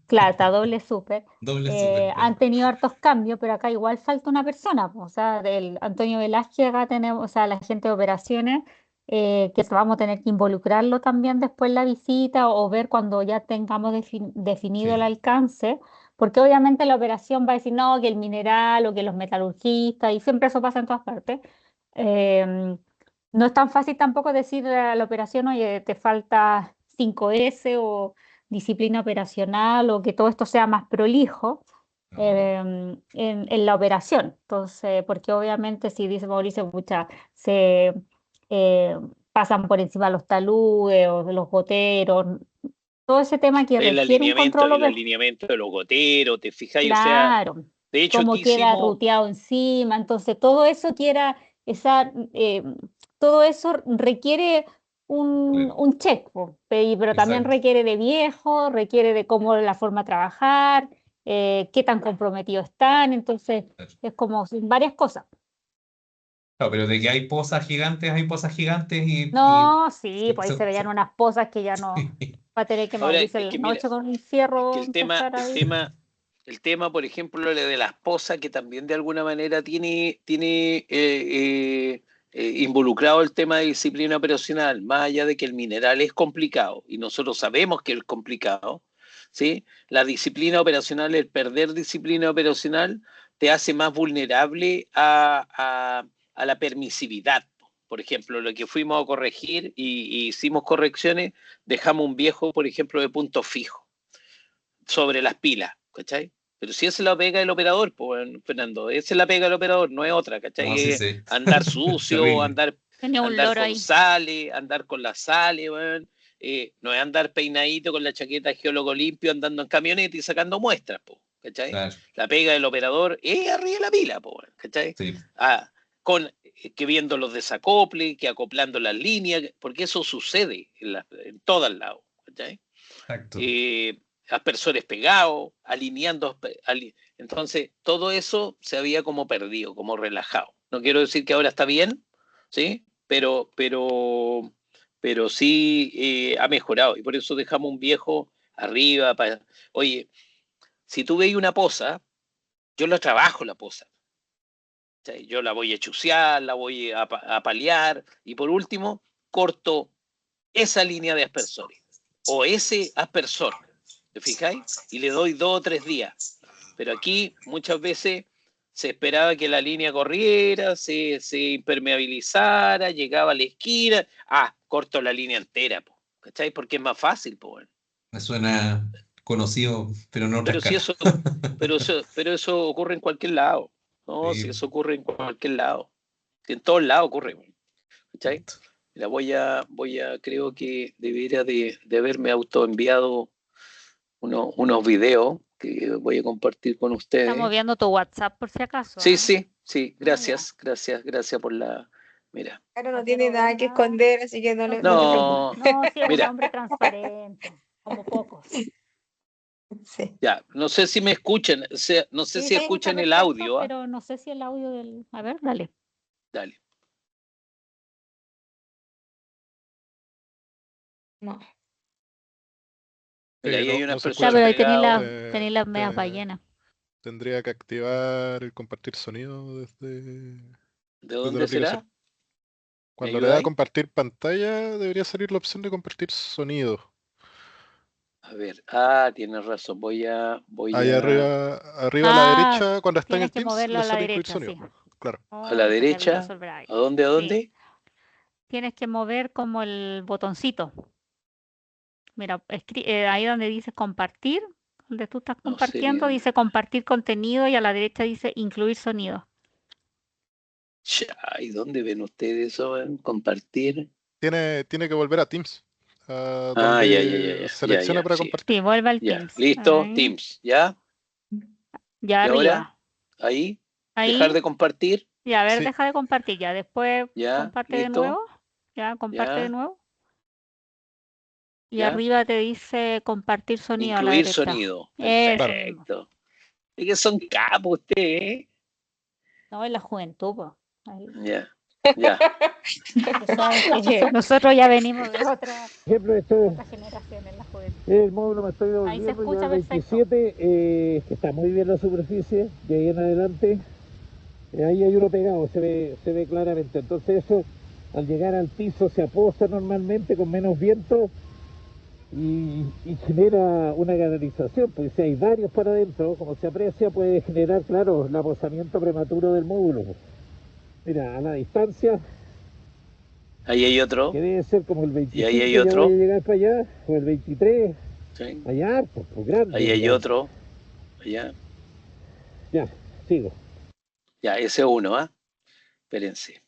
claro, está doble súper, doble súper, han claro. tenido hartos cambios, pero acá igual falta una persona, po, o sea, del Antonio Velázquez acá tenemos, o sea, la gente de operaciones, que vamos a tener que involucrarlo también después en la visita o ver cuando ya tengamos definido el Sí. alcance, porque obviamente la operación va a decir, no, que el mineral o que los metalurgistas, y siempre eso pasa en todas partes. Em, no es tan fácil tampoco decir a la operación, oye, te falta 5S o disciplina operacional o que todo esto sea más prolijo. en la operación. Entonces, porque obviamente si dice Mauricio, pucha, se pasan por encima los taludes o los goteros, todo ese tema que requiere un control el alineamiento de los goteros, ¿te fijáis? O sea, claro, de hecho cómo aquí queda hicimos, ruteado encima, entonces todo eso todo eso requiere Claro, un check, po, pero también exacto. requiere de viejo, requiere de cómo la forma de trabajar, qué tan comprometidos están, entonces Claro. es como son varias cosas. No, pero de que hay pozas gigantes No, sí, se- pues ahí se se- veían se- unas posas que ya no va a tener que ahora Mauricio es en la que mira, noche con un es que fierro empezar ahí. el tema, por ejemplo, lo de la esposa, que también de alguna manera tiene involucrado el tema de disciplina operacional, más allá de que el mineral es complicado, y nosotros sabemos que es complicado, ¿sí? La disciplina operacional, el perder disciplina operacional, te hace más vulnerable a la permisividad. Por ejemplo, lo que fuimos a corregir y hicimos correcciones, dejamos un viejo, por ejemplo, de punto fijo sobre las pilas, ¿cachai? Pero si esa es la pega del operador, pues, Fernando, esa es la pega del operador, no es otra, No, sí ¿cachai? sé. Andar sucio, Terrible. Tenía un andar loro con ahí. sales, andar con la sales, weón. No es andar peinadito con la chaqueta geólogo limpio, andando en camioneta y sacando muestras, po, ¿cachai? Claro, La pega del operador es arriba de la pila, po, ¿cachai? sí, Ah, que viendo los desacoples, que acoplando las líneas, porque eso sucede en todos lados, ¿cachai? exacto. Aspersores pegados, alineando. Entonces, todo eso se había como perdido, como relajado. No quiero decir que ahora está bien, ¿sí? Pero sí ha mejorado. Y por eso dejamos un viejo arriba. Oye, si tú veis una poza, yo la trabajo la poza. ¿Sí? Yo la voy a chucear, la voy a paliar. Y por último, corto esa línea de aspersores o ese aspersor, ¿te fijáis? Y le doy 2 o 3 días. Pero aquí muchas veces se esperaba que la línea corriera, se impermeabilizara, llegaba a la esquina, corto la línea entera, po, ¿cachai? Porque es más fácil, po, bueno. Me suena conocido, pero en otra Pero si escala. eso, pero eso ocurre en cualquier lado, ¿no? Si Sí, eso ocurre en cualquier lado, si en todos lados ocurre, ¿cachai? exacto. Mira, creo que debería de haberme autoenviado unos videos que voy a compartir con Estamos ustedes. viendo tu WhatsApp por si acaso, Sí, ¿ah? sí, Ah, ya. gracias por la... Mira. Claro, no Para que tiene no vean nada que nada. esconder, así que no, No, no te sí, preocupes. No, no, sí es un mira, hombre transparente, como pocos. Sí. ya, no sé si me escuchan, no sé Sí, si se escucha escuchan el perfecto, audio, ¿ah? pero no sé si el audio del... A ver, dale. Dale. No. Mira, ahí hay No, unas no se Ya, personas pero escucha. ahí pegadas. tenéis las medias ballenas. Tendría que activar el compartir sonido ¿De desde la dónde aplicación. será? ¿Me Cuando le da a ayudáis? compartir pantalla, debería salir la opción de compartir sonido. A ver, tienes razón, Ahí arriba a la Ah, derecha, cuando está en tienes el que Teams, moverlo le a la sale incluir derecha, sonido. sí. Claro. a la Oh, qué derecha. nervioso el Brian. ¿A dónde? Sí, tienes que mover como el botoncito. Mira, ahí donde dice compartir, donde tú estás No sé. compartiendo, dice compartir contenido y a la derecha dice incluir sonido. ¿Y dónde ven ustedes eso? Compartir. Tiene que volver a Teams, Ya, donde selecciona para sí. compartir. Sí, vuelve al Ya, Teams. listo, Ahí, Teams, ¿ya? ya ¿Y ahora? arriba. Ahí, dejar Ahí, de compartir, ya, a ver, Sí, deja de compartir ya. Después ¿ya? comparte de ¿Listo? nuevo. Ya, comparte de ¿Ya? nuevo. Y ¿Ya? arriba te dice compartir sonido a la Incluir derecha. sonido. Ese claro. mismo. Perfecto. Es que son capos ustedes, ¿eh? No, es la juventud, po. Ya, ya. Tú sabes que nosotros ya venimos de otra generación en la juventud. El módulo me estoy Ahí se devolviendo ya escucha el perfecto. 27, que está muy bien la superficie, de ahí en adelante, ahí hay uno pegado, se ve claramente. Entonces eso, al llegar al piso, se aposa normalmente con menos viento y genera una canalización, porque si hay varios para adentro, como se aprecia, puede generar, claro, el aposamiento prematuro del módulo. Mira, a la distancia, Ahí hay otro. que debe ser como el Y ahí 25, hay ya voy a otro. llegar para allá, o el 23, Sí. allá harto, pues grande. Ahí hay Ya. otro. Allá. Ya, sigo. Ya, ese uno, ¿ah? Espérense,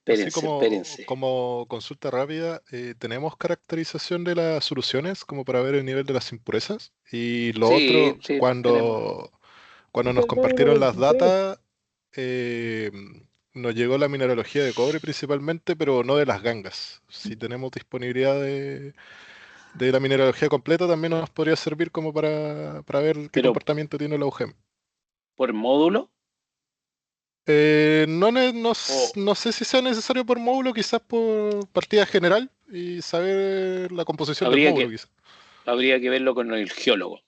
Así espérense. como consulta rápida, ¿tenemos caracterización de las soluciones como para ver el nivel de las impurezas? Y lo Sí, otro, sí, tenemos. cuando Este nos es el módulo compartieron las 23. datas, eh, nos llegó la mineralogía de cobre principalmente, pero no de las gangas. Si tenemos disponibilidad de la mineralogía completa, también nos podría servir como para ver qué Pero comportamiento tiene la UGEM. por módulo, o No sé si sea necesario por módulo, quizás por partida general y saber la composición del habría módulo, que, quizás. habría que verlo con el geólogo.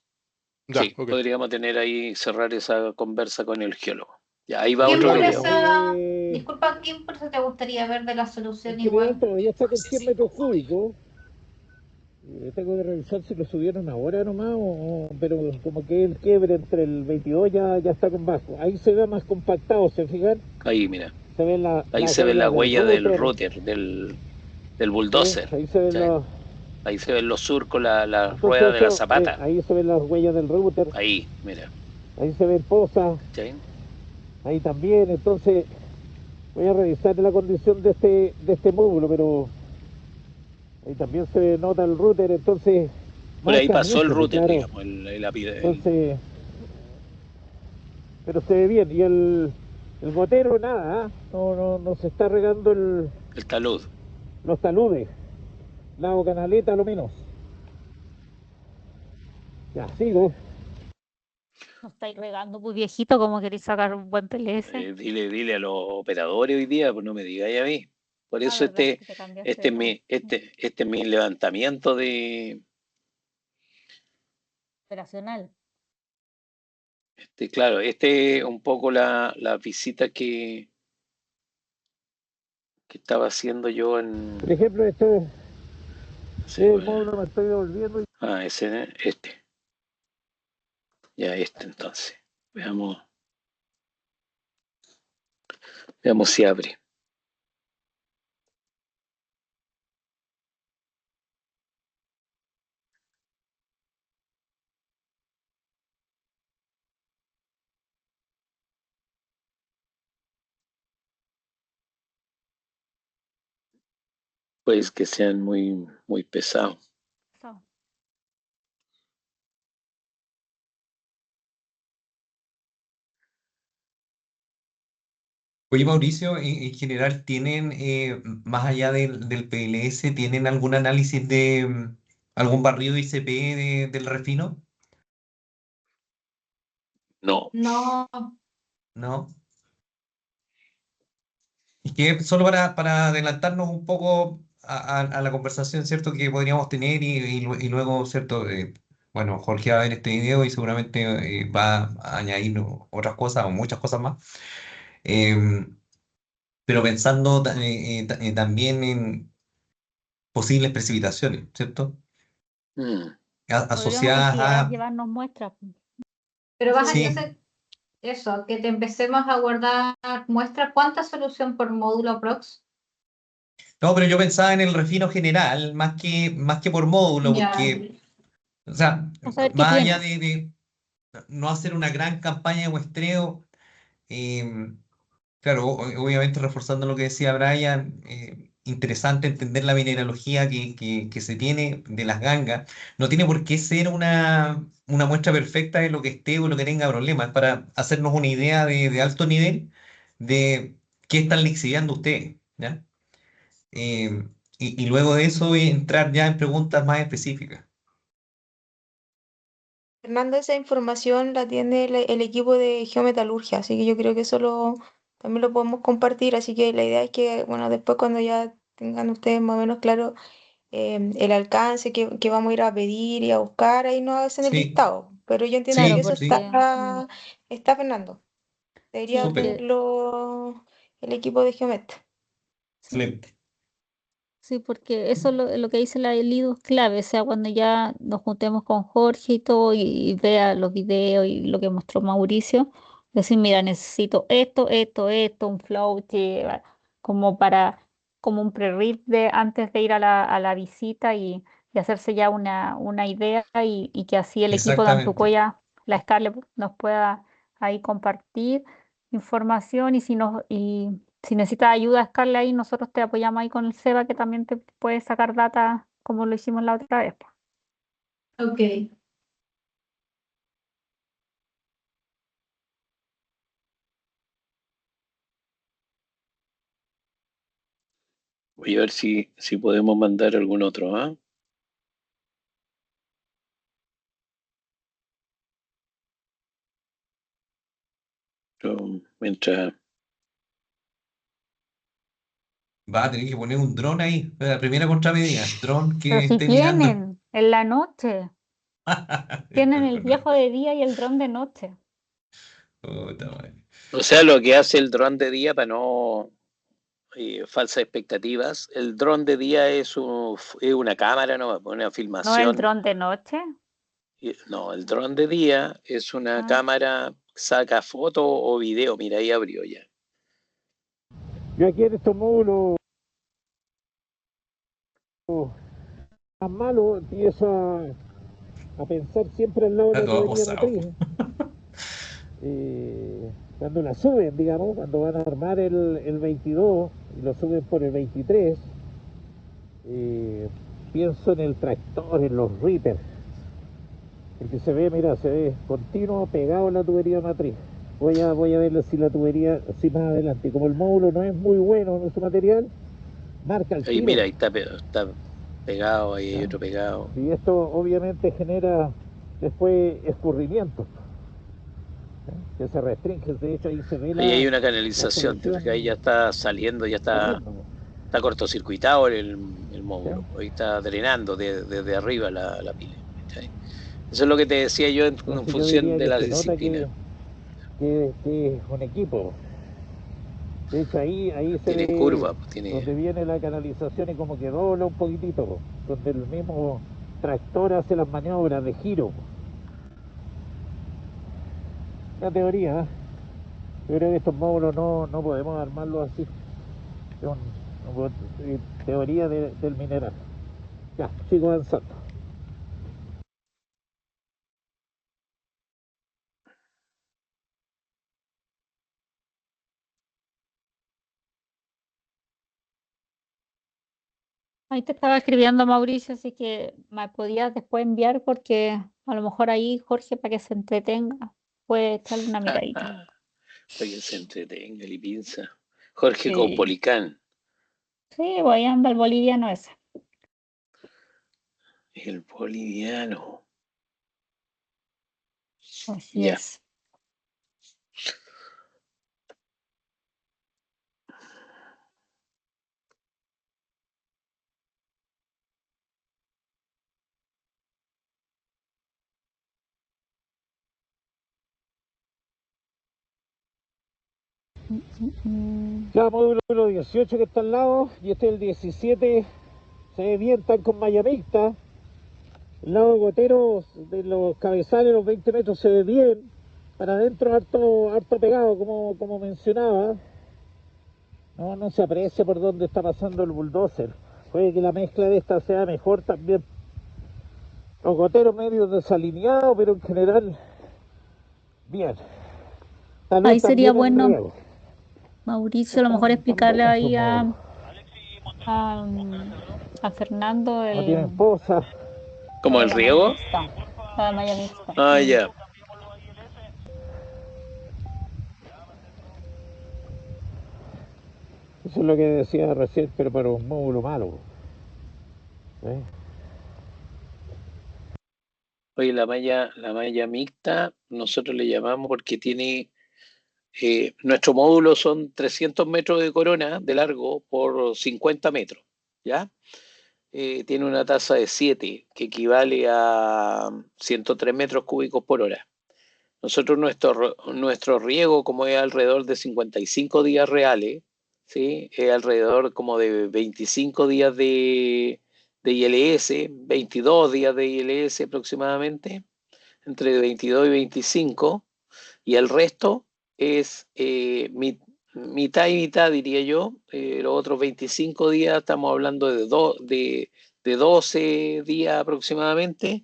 Ya, Sí, ok. podríamos tener ahí, cerrar esa conversa con el geólogo. Ya, ahí va ¿Qué otro Claro, video. disculpa, qué impureza te gustaría ver de la solución En general igual? todavía está con 100 metros cúbicos. Tengo que revisar si lo subieron ahora nomás, pero como que el quiebre entre el 22 ya está con bajo. Ahí se ve más compactado, ¿se fijan? Ahí, mira. Se ven Ahí las se ve la huella del router, router, del ¿sí? bulldozer. Ahí se ven ¿Sí? Ahí se ven los surcos, la rueda entonces de la eso, zapata. ahí se ven las huellas del router, Ahí, mira. ahí se ven pozas, ¿Sí? ahí también. Entonces voy a revisar la condición de este módulo, pero ahí también se nota el router, entonces Por ahí marca pasó el mucho, pues router, claro. digamos, Entonces, pero se ve bien. Y el gotero, nada, ¿ah? No se está regando el talud. los taludes. Lago Canaleta, lo menos. Ya, sigo. No estáis regando, pues viejito, como queréis sacar un buen PLS. Dile a los operadores hoy día, pues no me digáis a mí. Por Ah, eso verdad, que te cambiaste de lado. este es mi levantamiento de, Operacional. claro, este es un poco la visita que estaba haciendo yo en. Por ejemplo, esto Sí, es el bueno. módulo, me estoy devolviendo. Este. Ya entonces. Veamos si abre. Pues que sean muy, muy pesados. So, Oye, Mauricio, en general, ¿tienen, más allá del PLS, ¿tienen algún análisis de algún barrido ICP del refino? No. No, ¿No? Y que solo para adelantarnos un poco a la conversación, ¿cierto? Que podríamos tener y luego, ¿cierto? Bueno, Jorge va a ver este video y seguramente va a añadir otras cosas o muchas cosas más. Em, pero pensando también en posibles precipitaciones, ¿cierto? Mm. podríamos Asociadas considerar a... llevarnos muestras. pero vas a Sí, entonces eso, que te empecemos a guardar muestras. ¿Cuánta solución por módulo prox? no, pero yo pensaba en el refino general, más que por módulo, Ya, porque, o sea, Vamos a ver qué más allá tiene. de no hacer una gran campaña de muestreo, em, claro, obviamente reforzando lo que decía Brian, interesante entender la mineralogía que se tiene de las gangas. No tiene por qué ser una muestra perfecta de lo que esté o lo que tenga problemas, es para hacernos una idea de alto nivel de qué están lixiviando ustedes, ¿ya? Y luego de eso entrar ya en preguntas más específicas. Fernando, esa información la tiene el equipo de geometalurgia, así que yo creo que también lo podemos compartir. Así que la idea es que, bueno, después cuando ya tengan ustedes más o menos claro el alcance que vamos a ir a pedir y a buscar, ahí nos hacen el Sí, listado. Pero yo entiendo que Claro, sí, eso sí, porque está Fernando. sí, Debería súper, porque tenerlo el equipo de Geomet. sí, excelente. sí, porque eso es lo que dice la Lido es clave. O sea, cuando ya nos juntemos con Jorge y todo y vea los videos y lo que mostró Mauricio, decir, mira, necesito esto, un flow como como un pre-read de antes de ir a la visita y hacerse ya una idea y que así el equipo de Exactamente. Antucoya, la Scarlett, nos pueda ahí compartir información y si necesitas ayuda, Scarlett, ahí nosotros te apoyamos ahí con el SEBA, que también te puede sacar data como lo hicimos la otra vez, po. Ok. Voy a ver si podemos mandar algún otro, ¿ah? Mientras. Va a tener que poner un dron ahí, la primera contramedida, dron Pero que si esté mirando. tienen, en la noche, tienen el viejo de día y el dron de noche. Puta madre. O sea, lo que hace el dron de día para no falsas expectativas, el dron de día es una cámara, ¿no? Una ¿No el filmación. dron de noche? No, el dron de día es una Ah. cámara, saca foto o video. Mira, ahí abrió ya. Yo aquí en estos módulos más malos empiezo a pensar siempre al lado de Está la todo tubería acosado. matriz. Cuando la suben, digamos, cuando van a armar el 22 y lo suben por el 23, pienso en el tractor, en los reapers, el que se ve, mira, se ve continuo pegado a la tubería matriz. Voy a ver si la tubería, si más adelante, como el módulo no es muy bueno en su material, marca el Ahí, tiro. mira, ahí está pegado, ahí hay otro pegado. Y esto obviamente genera después escurrimientos que se restringen. De hecho, ahí se ve Ahí hay una canalización, solución ahí ya está saliendo, ya está cortocircuitado el módulo. Ahí está drenando desde arriba la pila. ¿Cachai? Eso es lo que te decía yo en Entonces, yo función diría de que la se nota disciplina. que es un equipo. De hecho, ahí se Tiene ve curva, pues, tiene. donde viene la canalización y como que dobla un poquitito, donde el mismo tractor hace las maniobras de giro. La teoría, ¿eh? Yo creo que estos módulos no podemos armarlos así. Es teoría del mineral. Ya, sigo avanzando. Ahí te estaba escribiendo, Mauricio, así que me podías después enviar porque a lo mejor ahí Jorge, para que se entretenga, puede echarle una miradita. Para que se entretenga y pinza. Jorge Sí. Caupolicán. Sí, voy anda el boliviano ese. El boliviano. Así Ya. es. Ya, módulo 18 que está al lado, y este es el 17, se ve bien, están con malla mixta. El lado gotero de los cabezales, los 20 metros, se ve bien. Para adentro harto pegado, como mencionaba. No se aprecia por dónde está pasando el bulldozer. Puede que la mezcla de esta sea mejor también. Los goteros medio desalineados, pero en general, bien. Tal vez Ahí sería también en bueno, riego. Mauricio, a lo mejor explicarle buenos ahí esos módulos. a Fernando No tienen el posa. ¿Como el la malla riego? mixta. La malla mixta. Ah, ya. Eso es lo que decía recién, pero para un módulo malo. ¿Eh? Oye, la malla mixta, nosotros le llamamos porque tiene. Nuestro módulo son 300 metros de corona de largo por 50 metros, ¿ya? Tiene una tasa de 7, que equivale a 103 metros cúbicos por hora. Nosotros nuestro riego, como es alrededor de 55 días reales, ¿sí? Es alrededor como de 25 días de ILS, 22 días de ILS aproximadamente, entre 22 y 25, y el resto es mitad y mitad, diría yo. Los otros 25 días estamos hablando de 12 días aproximadamente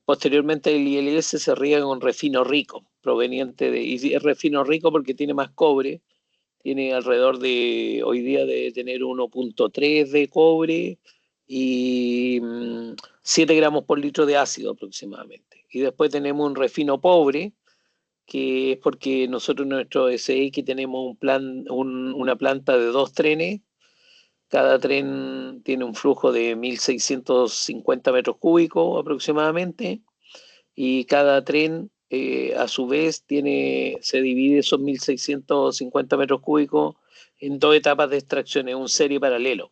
Posteriormente el ILS se riega con refino rico, proveniente de, y es refino rico porque tiene más cobre, tiene alrededor de, hoy día de tener 1.3 de cobre y 7 gramos por litro de ácido aproximadamente. Y después tenemos un refino pobre, que es porque nosotros en nuestro SX tenemos una planta de 2 trenes. Cada tren tiene un flujo de 1.650 metros cúbicos aproximadamente, y cada tren a su vez se divide esos 1.650 metros cúbicos en 2 etapas de extracción, es un serie paralelo.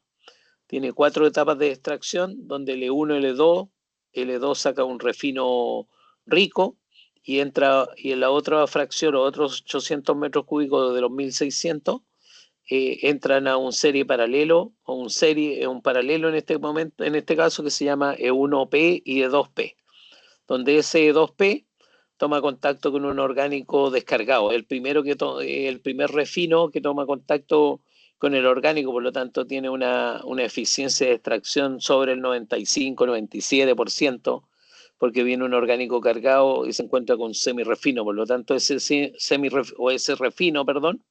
Tiene 4 etapas de extracción donde L1, L2, L2 saca un refino rico y entra, y en la otra fracción, o otros 800 metros cúbicos de los 1.600, entran a un serie paralelo, o un paralelo en este momento, en este caso, que se llama E1P y E2P, donde ese E2P toma contacto con un orgánico descargado, el primer refino que toma contacto con el orgánico, por lo tanto tiene una eficiencia de extracción sobre el 95-97%, porque viene un orgánico cargado y se encuentra con semirrefino, por lo tanto ese refino, perdón,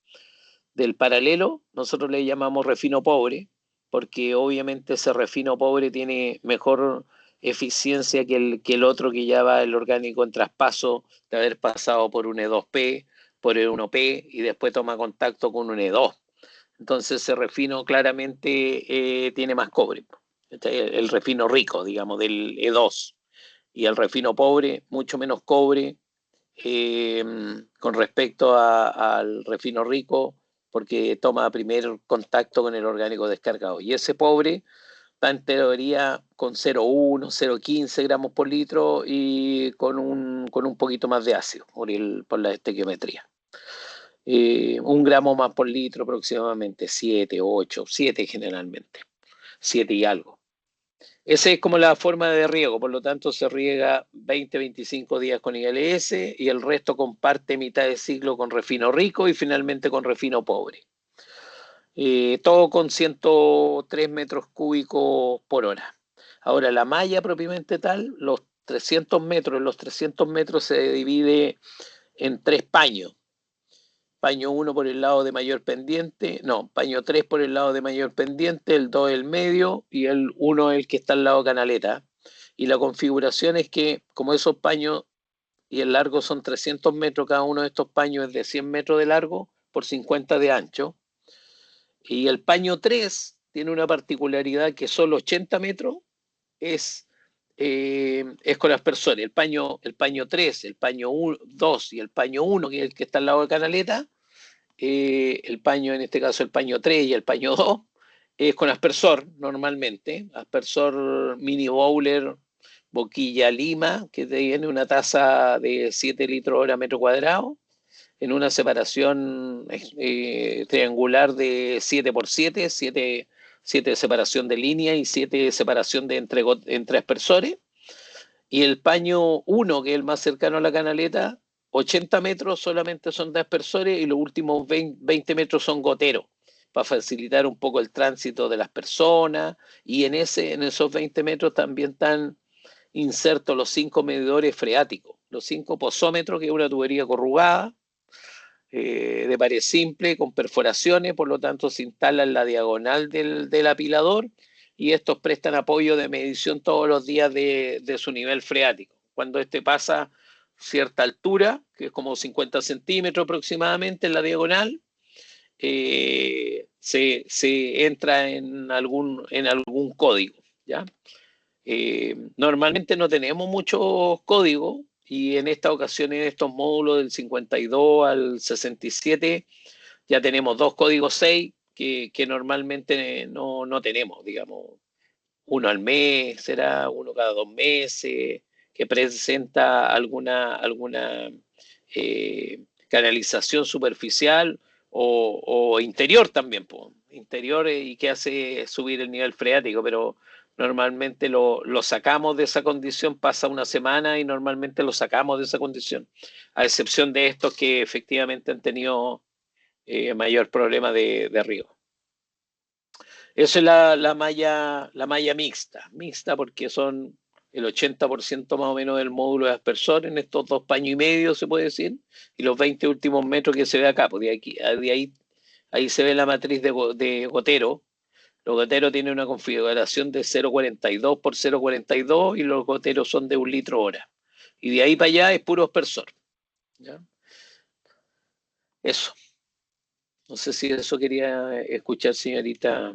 del paralelo, nosotros le llamamos refino pobre, porque obviamente ese refino pobre tiene mejor eficiencia que el otro, que ya va el orgánico en traspaso de haber pasado por un E2P, por E1P y después toma contacto con un E2. Entonces ese refino claramente tiene más cobre. El refino rico, digamos, del E2. Y el refino pobre, mucho menos cobre eh, con respecto al refino rico, porque toma primer contacto con el orgánico descargado. Y ese pobre está en teoría con 0,1, 0,15 gramos por litro y con un poquito más de ácido por la estequiometría. 1 gramo más por litro aproximadamente, 7, 8, 7 generalmente, 7 y algo. Esa es como la forma de riego, por lo tanto se riega 20-25 días con ILS y el resto comparte mitad de ciclo con refino rico y finalmente con refino pobre. Todo con 103 metros cúbicos por hora. Ahora, la malla propiamente tal, los 300 metros se divide en 3 paños. Paño 1 por el lado de mayor pendiente, no, paño 3 por el lado de mayor pendiente, el 2 el medio y el 1 el que está al lado canaleta. Y la configuración es que, como esos paños y el largo son 300 metros, cada uno de estos paños es de 100 metros de largo por 50 de ancho. Y el paño 3 tiene una particularidad, que solo 80 metros es con aspersores. El paño 3, el paño 2 y el paño 1, que es el que está al lado de canaleta, el paño, en este caso el paño 3 y el paño 2, es con aspersor normalmente, aspersor mini bowler, boquilla lima, que tiene una tasa de 7 litros hora metro cuadrado, en una separación triangular de 7 por 7, 7 de separación de línea y 7 de separación de entre aspersores. Y el paño 1, que es el más cercano a la canaleta, 80 metros solamente son de aspersores y los últimos 20 metros son goteros, para facilitar un poco el tránsito de las personas. Y en esos 20 metros también están insertos los 5 medidores freáticos, los 5 posómetros, que es una tubería corrugada, de pared simple con perforaciones, por lo tanto se instala en la diagonal del apilador, y estos prestan apoyo de medición todos los días de su nivel freático. Cuando este pasa cierta altura, que es como 50 centímetros aproximadamente en la diagonal, se entra en algún código, ¿ya? Normalmente no tenemos muchos códigos, y en esta ocasión, en estos módulos del 52 al 67, ya tenemos 2 códigos 6 que normalmente no tenemos, digamos, uno al mes, será uno cada 2 meses, que presenta alguna canalización superficial o interior también, pues, interior, y que hace subir el nivel freático, pero normalmente lo sacamos de esa condición, pasa una semana y normalmente lo sacamos de esa condición, a excepción de estos que efectivamente han tenido mayor problema de riego. Eso es la malla mixta porque son el 80% más o menos del módulo de aspersor en estos 2,5 paños, se puede decir, y los 20 últimos metros que se ve acá, pues ahí se ve la matriz de gotero. Los goteros tienen una configuración de 0,42 por 0,42 y los goteros son de 1 litro hora. Y de ahí para allá es puro aspersor. ¿Ya? Eso. No sé si eso quería escuchar, señorita.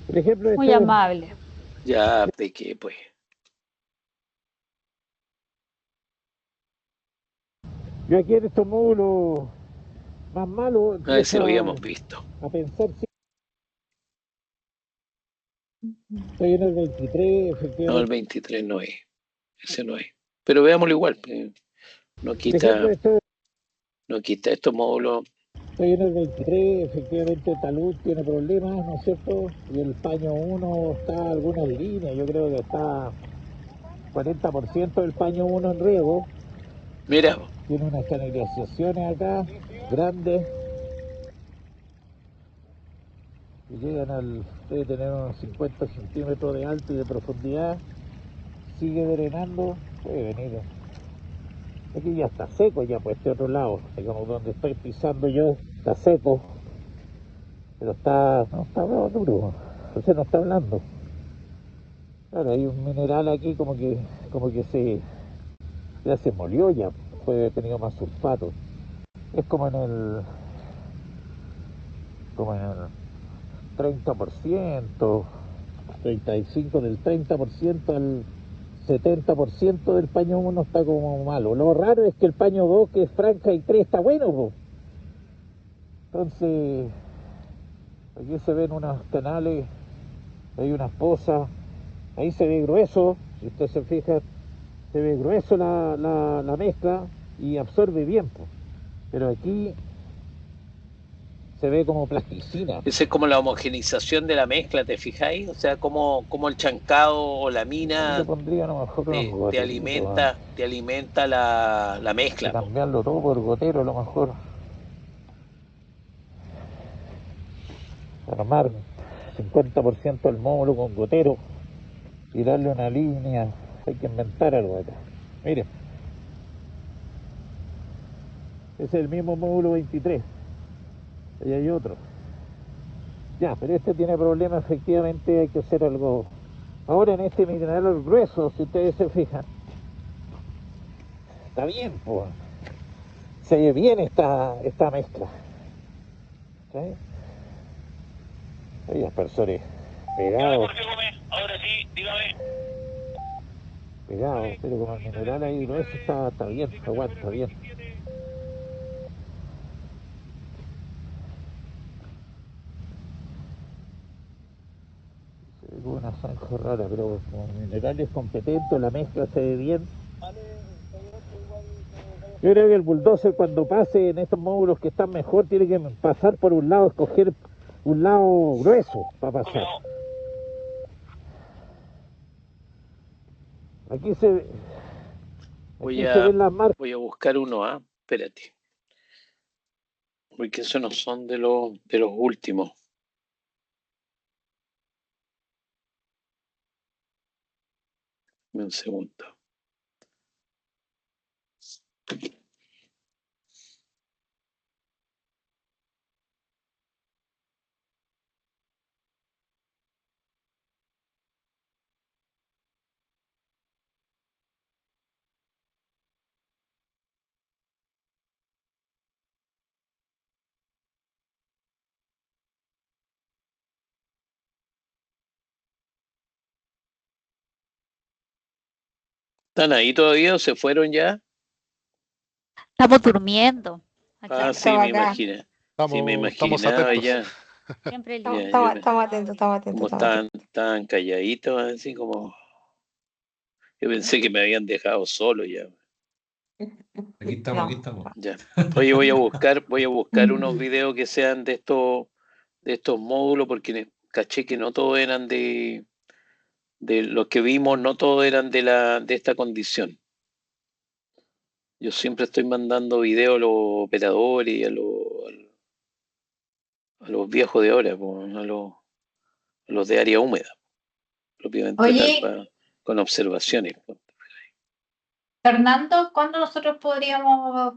Por ejemplo, Muy amable. Ya, de qué, pues. yo aquí en estos módulos más malos A ver si lo empiezo habíamos visto. a pensar si estoy en el 23, No, efectivamente. el 23 no es. Ese no es. Pero veámoslo igual. No Por ejemplo, quita estos módulos. estoy en el 23, efectivamente Talud tiene problemas, ¿no es cierto? Y el paño 1 está algunas líneas, yo creo que está 40% del paño 1 en riego. Mira, Tiene unas canalizaciones acá, grandes, que llegan debe tener unos 50 centímetros de alto y de profundidad. Sigue drenando, puede venir. Aquí ya está seco, ya por este otro lado, digamos donde estoy pisando yo, está seco, pero no está duro, entonces no está hablando. Claro, hay un mineral aquí como que ya se molió, ya puede haber tenido más sulfato. Es como en el 30%, 35 del 30% al 70% del paño 1 está como malo. Lo raro es que el paño 2, que es franja y 3, está bueno, po. Entonces, aquí se ven unos canales, hay unas pozas, ahí se ve grueso, si usted se fija, se ve grueso la mezcla y absorbe bien, po. Pero aquí se ve como plasticina. esa es como la homogenización de la mezcla, ¿te fijáis? O sea, como el chancado o la mina Le pondría a lo mejor unos te goteritos, alimenta la de mezcla. Po. cambiarlo todo por gotero a lo mejor. Armar 50% del módulo con gotero y darle una línea. Hay que inventar algo acá. Miren, es el mismo módulo 23. Ahí hay otro. Ya, pero este tiene problemas, efectivamente hay que hacer algo. Ahora en este mineral grueso, si ustedes se fijan, está bien, pues. Se ve bien esta mezcla. ¿Sí? Hay aspersores pegados. Ahora sí, dígame. Pegados, pero como el mineral ahí grueso está bien, aguanta bien. Se ve como una zanja rara, pero como el mineral es competente, la mezcla se ve bien. Yo creo que el bulldozer, cuando pase en estos módulos que están mejor, tiene que pasar por un lado, escoger un lado grueso para pasar. Aquí se ven las marcas. Voy a buscar uno, espérate. Porque esos no son de los últimos. Un segundo. ¿Están ahí todavía o se fueron ya? Estamos durmiendo. Aquí Sí, Estamos me acá. imaginé. Sí, me Estamos imaginaba atentos. ya. siempre Estamos, listo. estamos atentos, estamos atentos, Como estamos atentos. estaban calladitos, así como. Yo pensé que me habían dejado solo ya. Aquí estamos, No. aquí estamos. Ya. Oye, voy a buscar unos videos que sean de estos módulos, porque caché que no todos eran de los que vimos, no todos eran de esta condición. Yo siempre estoy mandando videos a los operadores y a los viejos de ahora, a los de área húmeda, propiamente tal, Oye, con observaciones. Fernando, ¿cuándo nosotros podríamos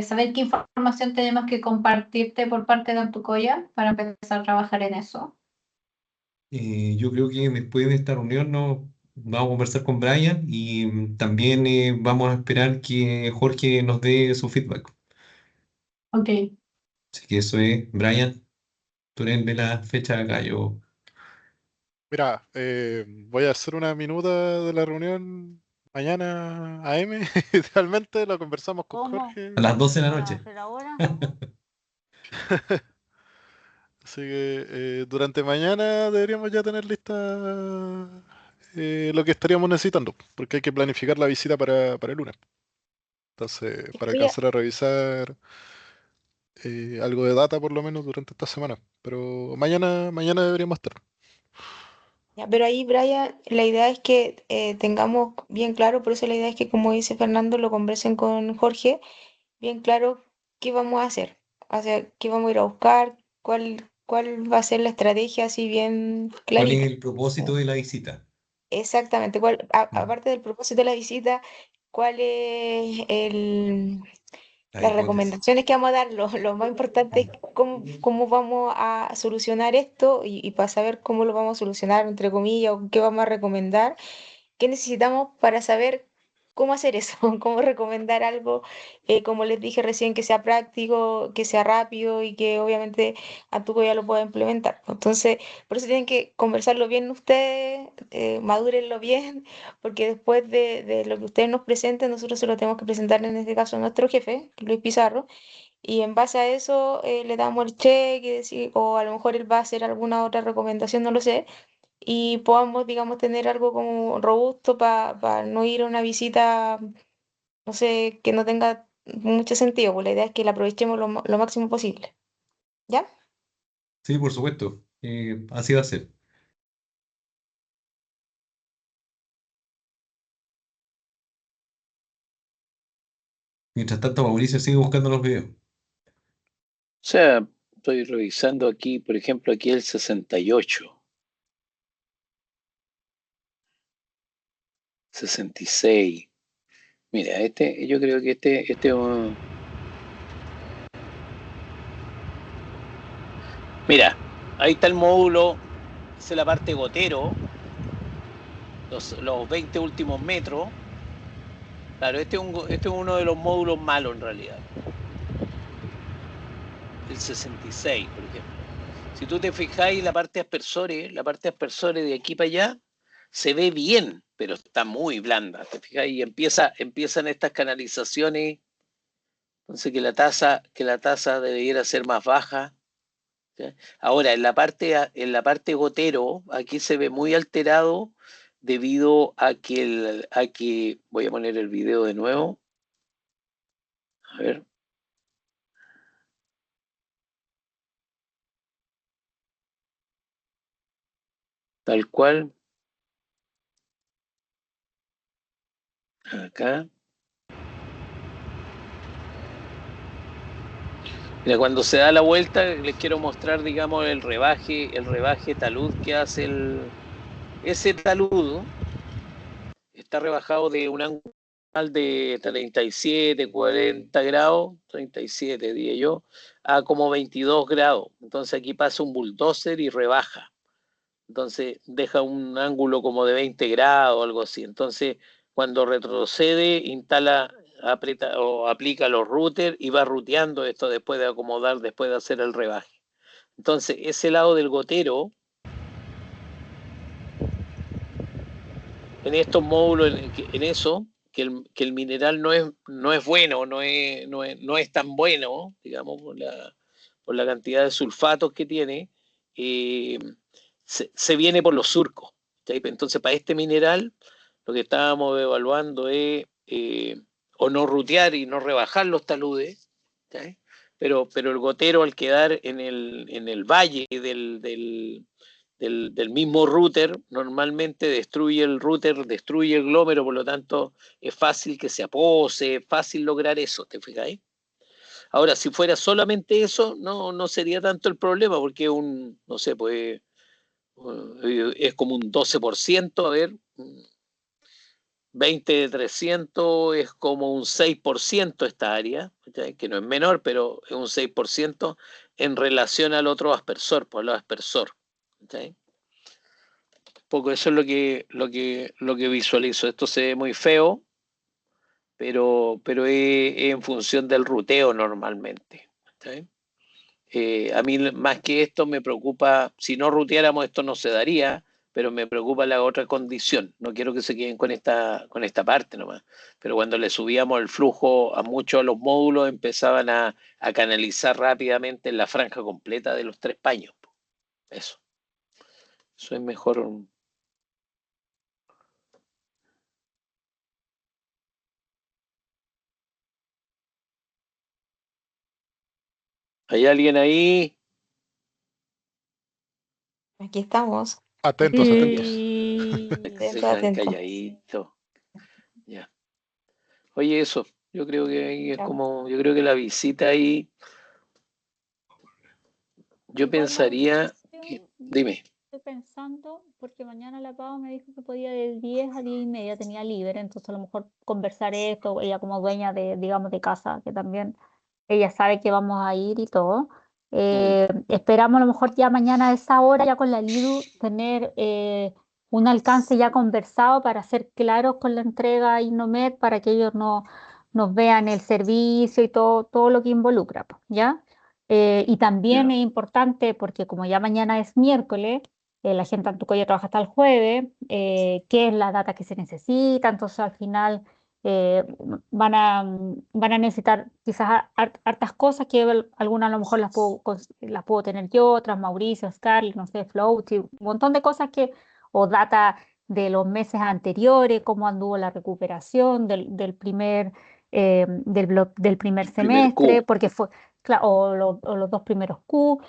saber qué información tenemos que compartirte por parte de Antucoya para empezar a trabajar en eso? Yo creo que después de esta reunión vamos a conversar con Brian y también vamos a esperar que Jorge nos dé su feedback. Ok. Así que eso es, Brian, tú eres de la fecha de acá, yo Mira, voy a hacer una minuta de la reunión mañana AM. Idealmente lo conversamos con ¿Cómo? Jorge. a las 12 de la ¿Para noche. hacer ahora? Así que durante mañana deberíamos ya tener lista lo que estaríamos necesitando, porque hay que planificar la visita para el lunes. Entonces, para Oye, alcanzar a revisar algo de data por lo menos durante esta semana. Pero mañana deberíamos estar. ya, pero ahí, Brian, la idea es que tengamos bien claro, por eso la idea es que, como dice Fernando, lo conversen con Jorge, bien claro qué vamos a hacer, o sea, qué vamos a ir a buscar, cuál va a ser la estrategia, así bien ¿Cuál es clarita. el propósito de la visita? Exactamente, Mm, aparte del propósito de la visita, cuál es La las hipótesis. recomendaciones que vamos a dar, lo más importante es Mm. cómo vamos a solucionar esto y para saber cómo lo vamos a solucionar, entre comillas, o qué vamos a recomendar. ¿Qué necesitamos para saber cómo hacer eso? ¿Cómo recomendar algo, como les dije recién, que sea práctico, que sea rápido y que obviamente Antuco ya lo pueda implementar? Entonces, por eso tienen que conversarlo bien ustedes, madúrenlo bien, porque después de lo que ustedes nos presenten, nosotros se lo tenemos que presentar en este caso a nuestro jefe, Luis Pizarro, y en base a eso le damos el check y o a lo mejor él va a hacer alguna otra recomendación, no lo sé, y podamos, digamos, tener algo como robusto para no ir a una visita, no sé, que no tenga mucho sentido, pues la idea es que la aprovechemos lo máximo posible. ¿Ya? Sí, por supuesto. Así va a ser. Mientras tanto, Mauricio sigue buscando los videos. O sea, estoy revisando aquí, por ejemplo, aquí el 68, 66. Mira, yo creo que mira, ahí está el módulo, es la parte gotero, los 20 últimos metros. Claro, este es uno de los módulos malos en realidad. El 66, por ejemplo. Si tú te fijáis, la parte aspersores de aquí para allá se ve bien, pero está muy blanda. ¿Te fijáis? Y empiezan estas canalizaciones, entonces que la tasa debiera ser más baja. ¿Sí? Ahora, en la parte gotero, aquí se ve muy alterado debido a que voy a poner el video de nuevo. A ver. Tal cual. Acá. Mira, cuando se da la vuelta, les quiero mostrar, digamos, el rebaje talud que hace ese talud. Está rebajado de un ángulo de 37, 40 grados, 37 diría yo, a como 22 grados. Entonces aquí pasa un bulldozer y rebaja. Entonces deja un ángulo como de 20 grados o algo así. Entonces cuando retrocede, aprieta o aplica los routers y va ruteando esto después de acomodar, después de hacer el rebaje. Entonces ese lado del gotero, en estos módulos, en eso, que el mineral no es bueno, no es tan bueno, digamos, por la cantidad de sulfatos que tiene, eh, se viene por los surcos. ¿Sí? Entonces, para este mineral, lo que estábamos evaluando es o no rutear y no rebajar los taludes, ¿sí? Pero el gotero al quedar en el valle del mismo router, normalmente destruye el router, destruye el glómero, por lo tanto es fácil que se apose, es fácil lograr eso, ¿te fijáis? Ahora, si fuera solamente eso, no sería tanto el problema, porque no sé, pues es como un 12%, a ver, 20 de 300 es como un 6% esta área, ¿cachai? Que no es menor, pero es un 6% en relación al otro aspersor, por el aspersor. ¿Cachai? Poco eso es lo que visualizo. Esto se ve muy feo, pero es en función del ruteo normalmente. ¿Cachai? A mí más que esto me preocupa, si no ruteáramos esto no se daría, pero me preocupa la otra condición. No quiero que se queden con esta parte nomás. Pero cuando le subíamos el flujo a muchos de los módulos empezaban a canalizar rápidamente en la franja completa de los 3 paños. Eso es mejor. ¿Hay alguien ahí? Aquí estamos. Atentos, atentos. Sí. Se Atento, quedan atento. calladitos. Ya. Oye, eso. Yo creo que ahí es Ya. yo creo que la visita ahí, yo Igual, pensaría, Mauricio, dime. estoy pensando, porque mañana la Pau me dijo que podía de 10 a 10 y media, tenía libre, entonces a lo mejor conversar esto, ella como dueña de, digamos, de casa, que también ella sabe que vamos a ir y todo. Esperamos a lo mejor ya mañana a esa hora, ya con la Lidu, tener un alcance ya conversado para ser claros con la entrega a Innomed, para que ellos no, nos vean el servicio y todo lo que involucra, pues, ¿ya? Y también Ya. es importante, porque como ya mañana es miércoles, la gente en Antucoya trabaja hasta el jueves, qué es la data que se necesita, entonces al final eh, van a necesitar quizás hartas cosas que algunas a lo mejor las puedo tener yo, otras Mauricio, Scarlett, no sé, Floaty, un montón de cosas o data de los meses anteriores, cómo anduvo la recuperación del primer, del primer Primer semestre, Q. porque fue, o los 2 primeros Q,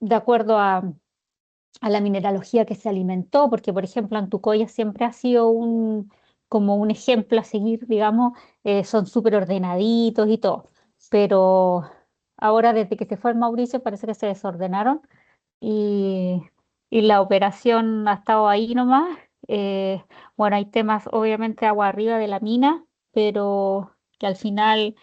de acuerdo a la mineralogía que se alimentó, porque por ejemplo Antucoya siempre ha sido como un ejemplo a seguir, digamos, son súper ordenaditos y todo, pero ahora desde que se fue el Mauricio parece que se desordenaron y, y la operación ha estado ahí nomás. Bueno, hay temas obviamente agua arriba de la mina, pero que al final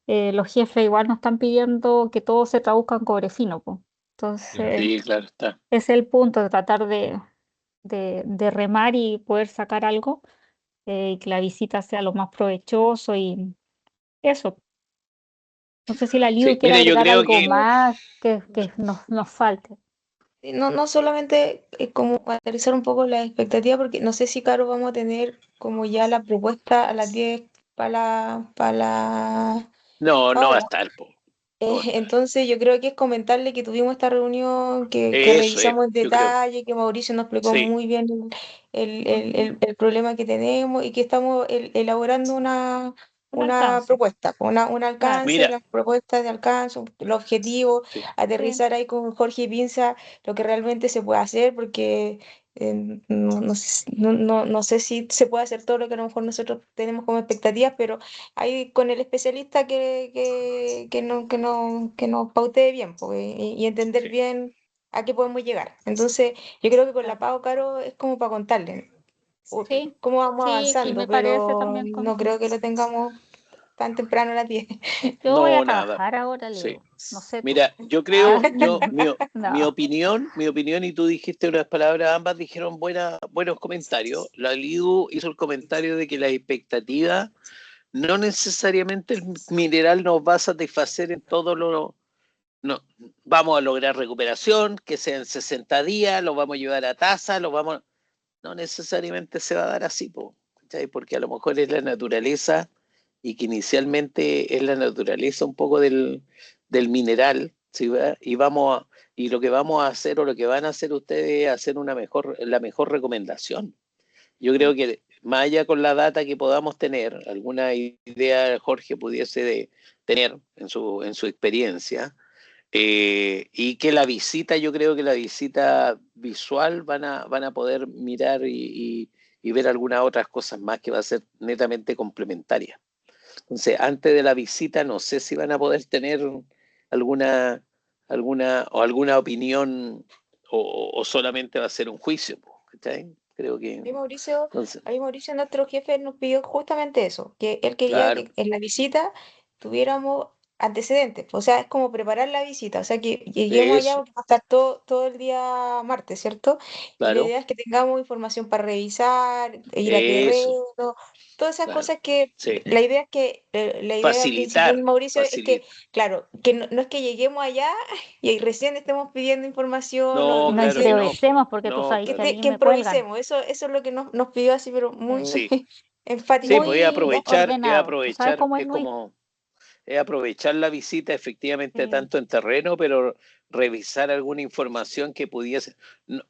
los jefes igual nos están pidiendo que todo se traduzca en cobre fino, po. Claro. Entonces, Sí, claro, está. es el punto de tratar de remar y poder sacar algo, y que la visita sea lo más provechoso y eso. No sé si la Lidu Sí, quiere mire, yo agregar creo algo que más que nos falte. No solamente como analizar un poco la expectativa, porque no sé si, Caro, vamos a tener como ya la propuesta a las 10 para la no va a hora. estar, po. No va a estar. Entonces yo creo que es comentarle que tuvimos esta reunión, que Eso es, revisamos en yo creo. detalle, que Mauricio nos explicó Sí. muy bien el problema que tenemos y que estamos elaborando Un una alcance, propuesta, un claro. alcance, Mira, las propuestas de alcance, el objetivo, sí. Sí, aterrizar ahí con Jorge Pinza lo que realmente se puede hacer, porque no sé si se puede hacer todo lo que a lo mejor nosotros tenemos como expectativas, pero ahí con el especialista que nos pautee bien y entender Sí. bien a qué podemos llegar. Entonces, yo creo que con la claro. Pau, Caro, es como para contarle Sí, cómo vamos sí, sí, avanzando, me parece pero también no creo que lo tengamos tan temprano a las 10. Yo voy a No, nada. trabajar ahora, Sí. Leo. No sé tú. Mira, yo Ah, creo, mi no, opinión, y tú dijiste unas palabras, ambas dijeron buenos comentarios. La Lidu hizo el comentario de que la expectativa, no necesariamente el mineral nos va a satisfacer en todo no, vamos a lograr recuperación, que sean 60 días, lo vamos a llevar a tasa, no necesariamente se va a dar así, ¿cachai? Porque a lo mejor es la naturaleza y que inicialmente es la naturaleza un poco del mineral, ¿sí? ¿Va? Y lo que vamos a hacer o lo que van a hacer ustedes es hacer la mejor recomendación. Yo creo que más allá con la data que podamos tener, alguna idea Jorge pudiese tener en su experiencia, y que yo creo que la visita visual van a poder mirar y ver algunas otras cosas más que va a ser netamente complementaria. Entonces, antes de la visita, no sé si van a poder tener alguna, alguna opinión o solamente va a ser un juicio, ¿cachai? Creo que. Entonces, Ahí Mauricio, nuestro jefe, nos pidió justamente eso, que él quería claro, que en la visita tuviéramos antecedentes, o sea, es como preparar la visita, o sea, que lleguemos allá eso, porque va a estar todo el día martes, ¿cierto? Y la claro, idea es que tengamos información para revisar, ir a eso, terreno, todas esas claro, cosas que, sí. la idea es que, la idea principal, Facilitar, Mauricio, es que, facilitar. claro, que no es que lleguemos allá y ahí recién estemos pidiendo información, No, No no claro sé, que no. improvisemos porque tú No, sabes que a claro. mí que me cuelgan. improvisemos, eso es lo que nos pidió así, pero muy Sí, sí, pues enfáticamente. Muy ordenado. ¿Tú sabes cómo es Luis? es aprovechar la visita efectivamente Sí. tanto en terreno, pero revisar alguna información que pudiese,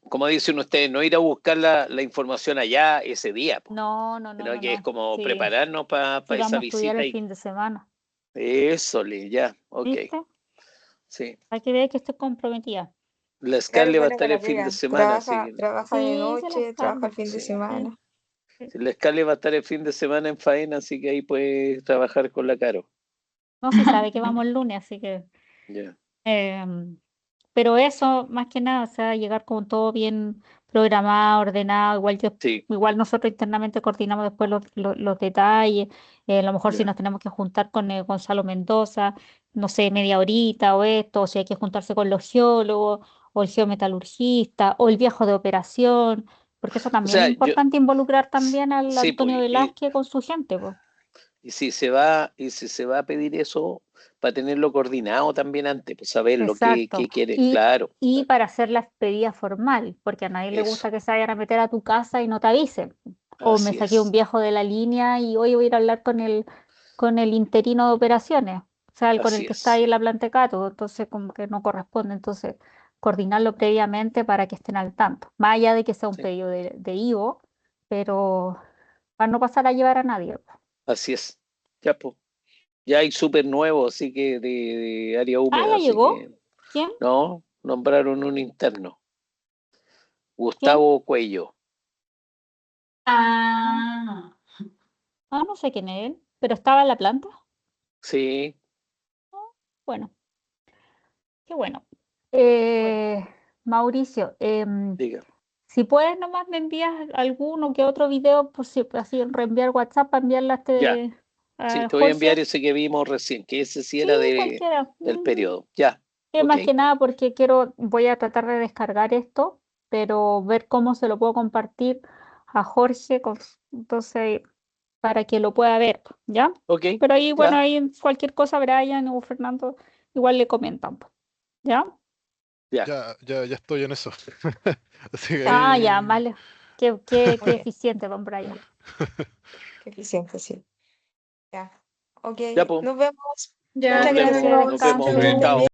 como dicen ustedes, no ir a buscar la información allá ese día, po, No. sino que es como Sí, prepararnos para sí, esa vamos a estudiar visita el y fin de semana. eso, ya, ok, ¿Viste? sí. Hay que ver que estoy comprometida. La Claro, es Scarlett va a buena estar para el la fin de pega. semana, así que Trabaja de Sí, se las noche, trabaja el cargo. fin de sí. semana. Sí. Sí, la Scarlett va a estar el fin de semana en faena, así que ahí puede trabajar con la Caro. No, si sabe que vamos el lunes, así que... Ya. em, pero eso, más que nada, o sea, llegar con todo bien programado, ordenado, Sí, igual nosotros internamente coordinamos después los detalles, a lo mejor si ya. nos tenemos que juntar con Gonzalo Mendoza, no sé, media horita o esto, o si hay que juntarse con los geólogos, o el geometalurgista, o el viejo de operación, porque eso O también es sea, yo, importante involucrar también al sí, Antonio pues, Velázquez con su gente, pues. y si se va a pedir eso, para tenerlo coordinado también antes, pues saber lo Exacto. que quiere, Y, claro, y claro, para hacer la despedida formal, porque a nadie le eso, gusta que se vayan a meter a tu casa y no te avisen. O me así saqué un es, viejo de la línea y hoy voy a ir a hablar con el interino de operaciones, o sea, con el así que está ahí es, en la planta de Cato, entonces como que no corresponde. Entonces, coordinarlo previamente para que estén al tanto. Más allá de que sea un sí, pedido de Ivo, pero para no pasar a llevar a nadie. así es, ya, pues, ya hay súper nuevo, así que de área Ah, húmeda, ya así que, llegó. ¿Quién? no, nombraron un interno, ¿Quién? Gustavo Cuello, Ah, Ah, no sé quién es él, pero estaba en la planta. sí, Bueno, qué bueno. Eh, Mauricio, diga, si puedes, nomás me envías alguno que otro video, por si así reenviar WhatsApp para enviarle a, ya, sí, a te voy a enviar Jorge. ese que vimos recién, que ese sí Sí, era cualquiera. del periodo, ya, ok, Más que nada porque voy a tratar de descargar esto, pero ver cómo se lo puedo compartir a Jorge, entonces, para que lo pueda ver, ¿ya? ok, Pero ahí, bueno, ya, ahí en cualquier cosa, Brian o Fernando, igual le comentan, pues, ¿ya? ya. Ya estoy en eso. Así que Ah, ya, ahí. vale. Qué Muy bien, eficiente, don Brian. qué eficiente, sí. Ya. Ok, Ya, pues, nos vemos. ya Muchas nos que estés gracias, bien, vemos, nos que vemos. estés Descanse. bien. Chao.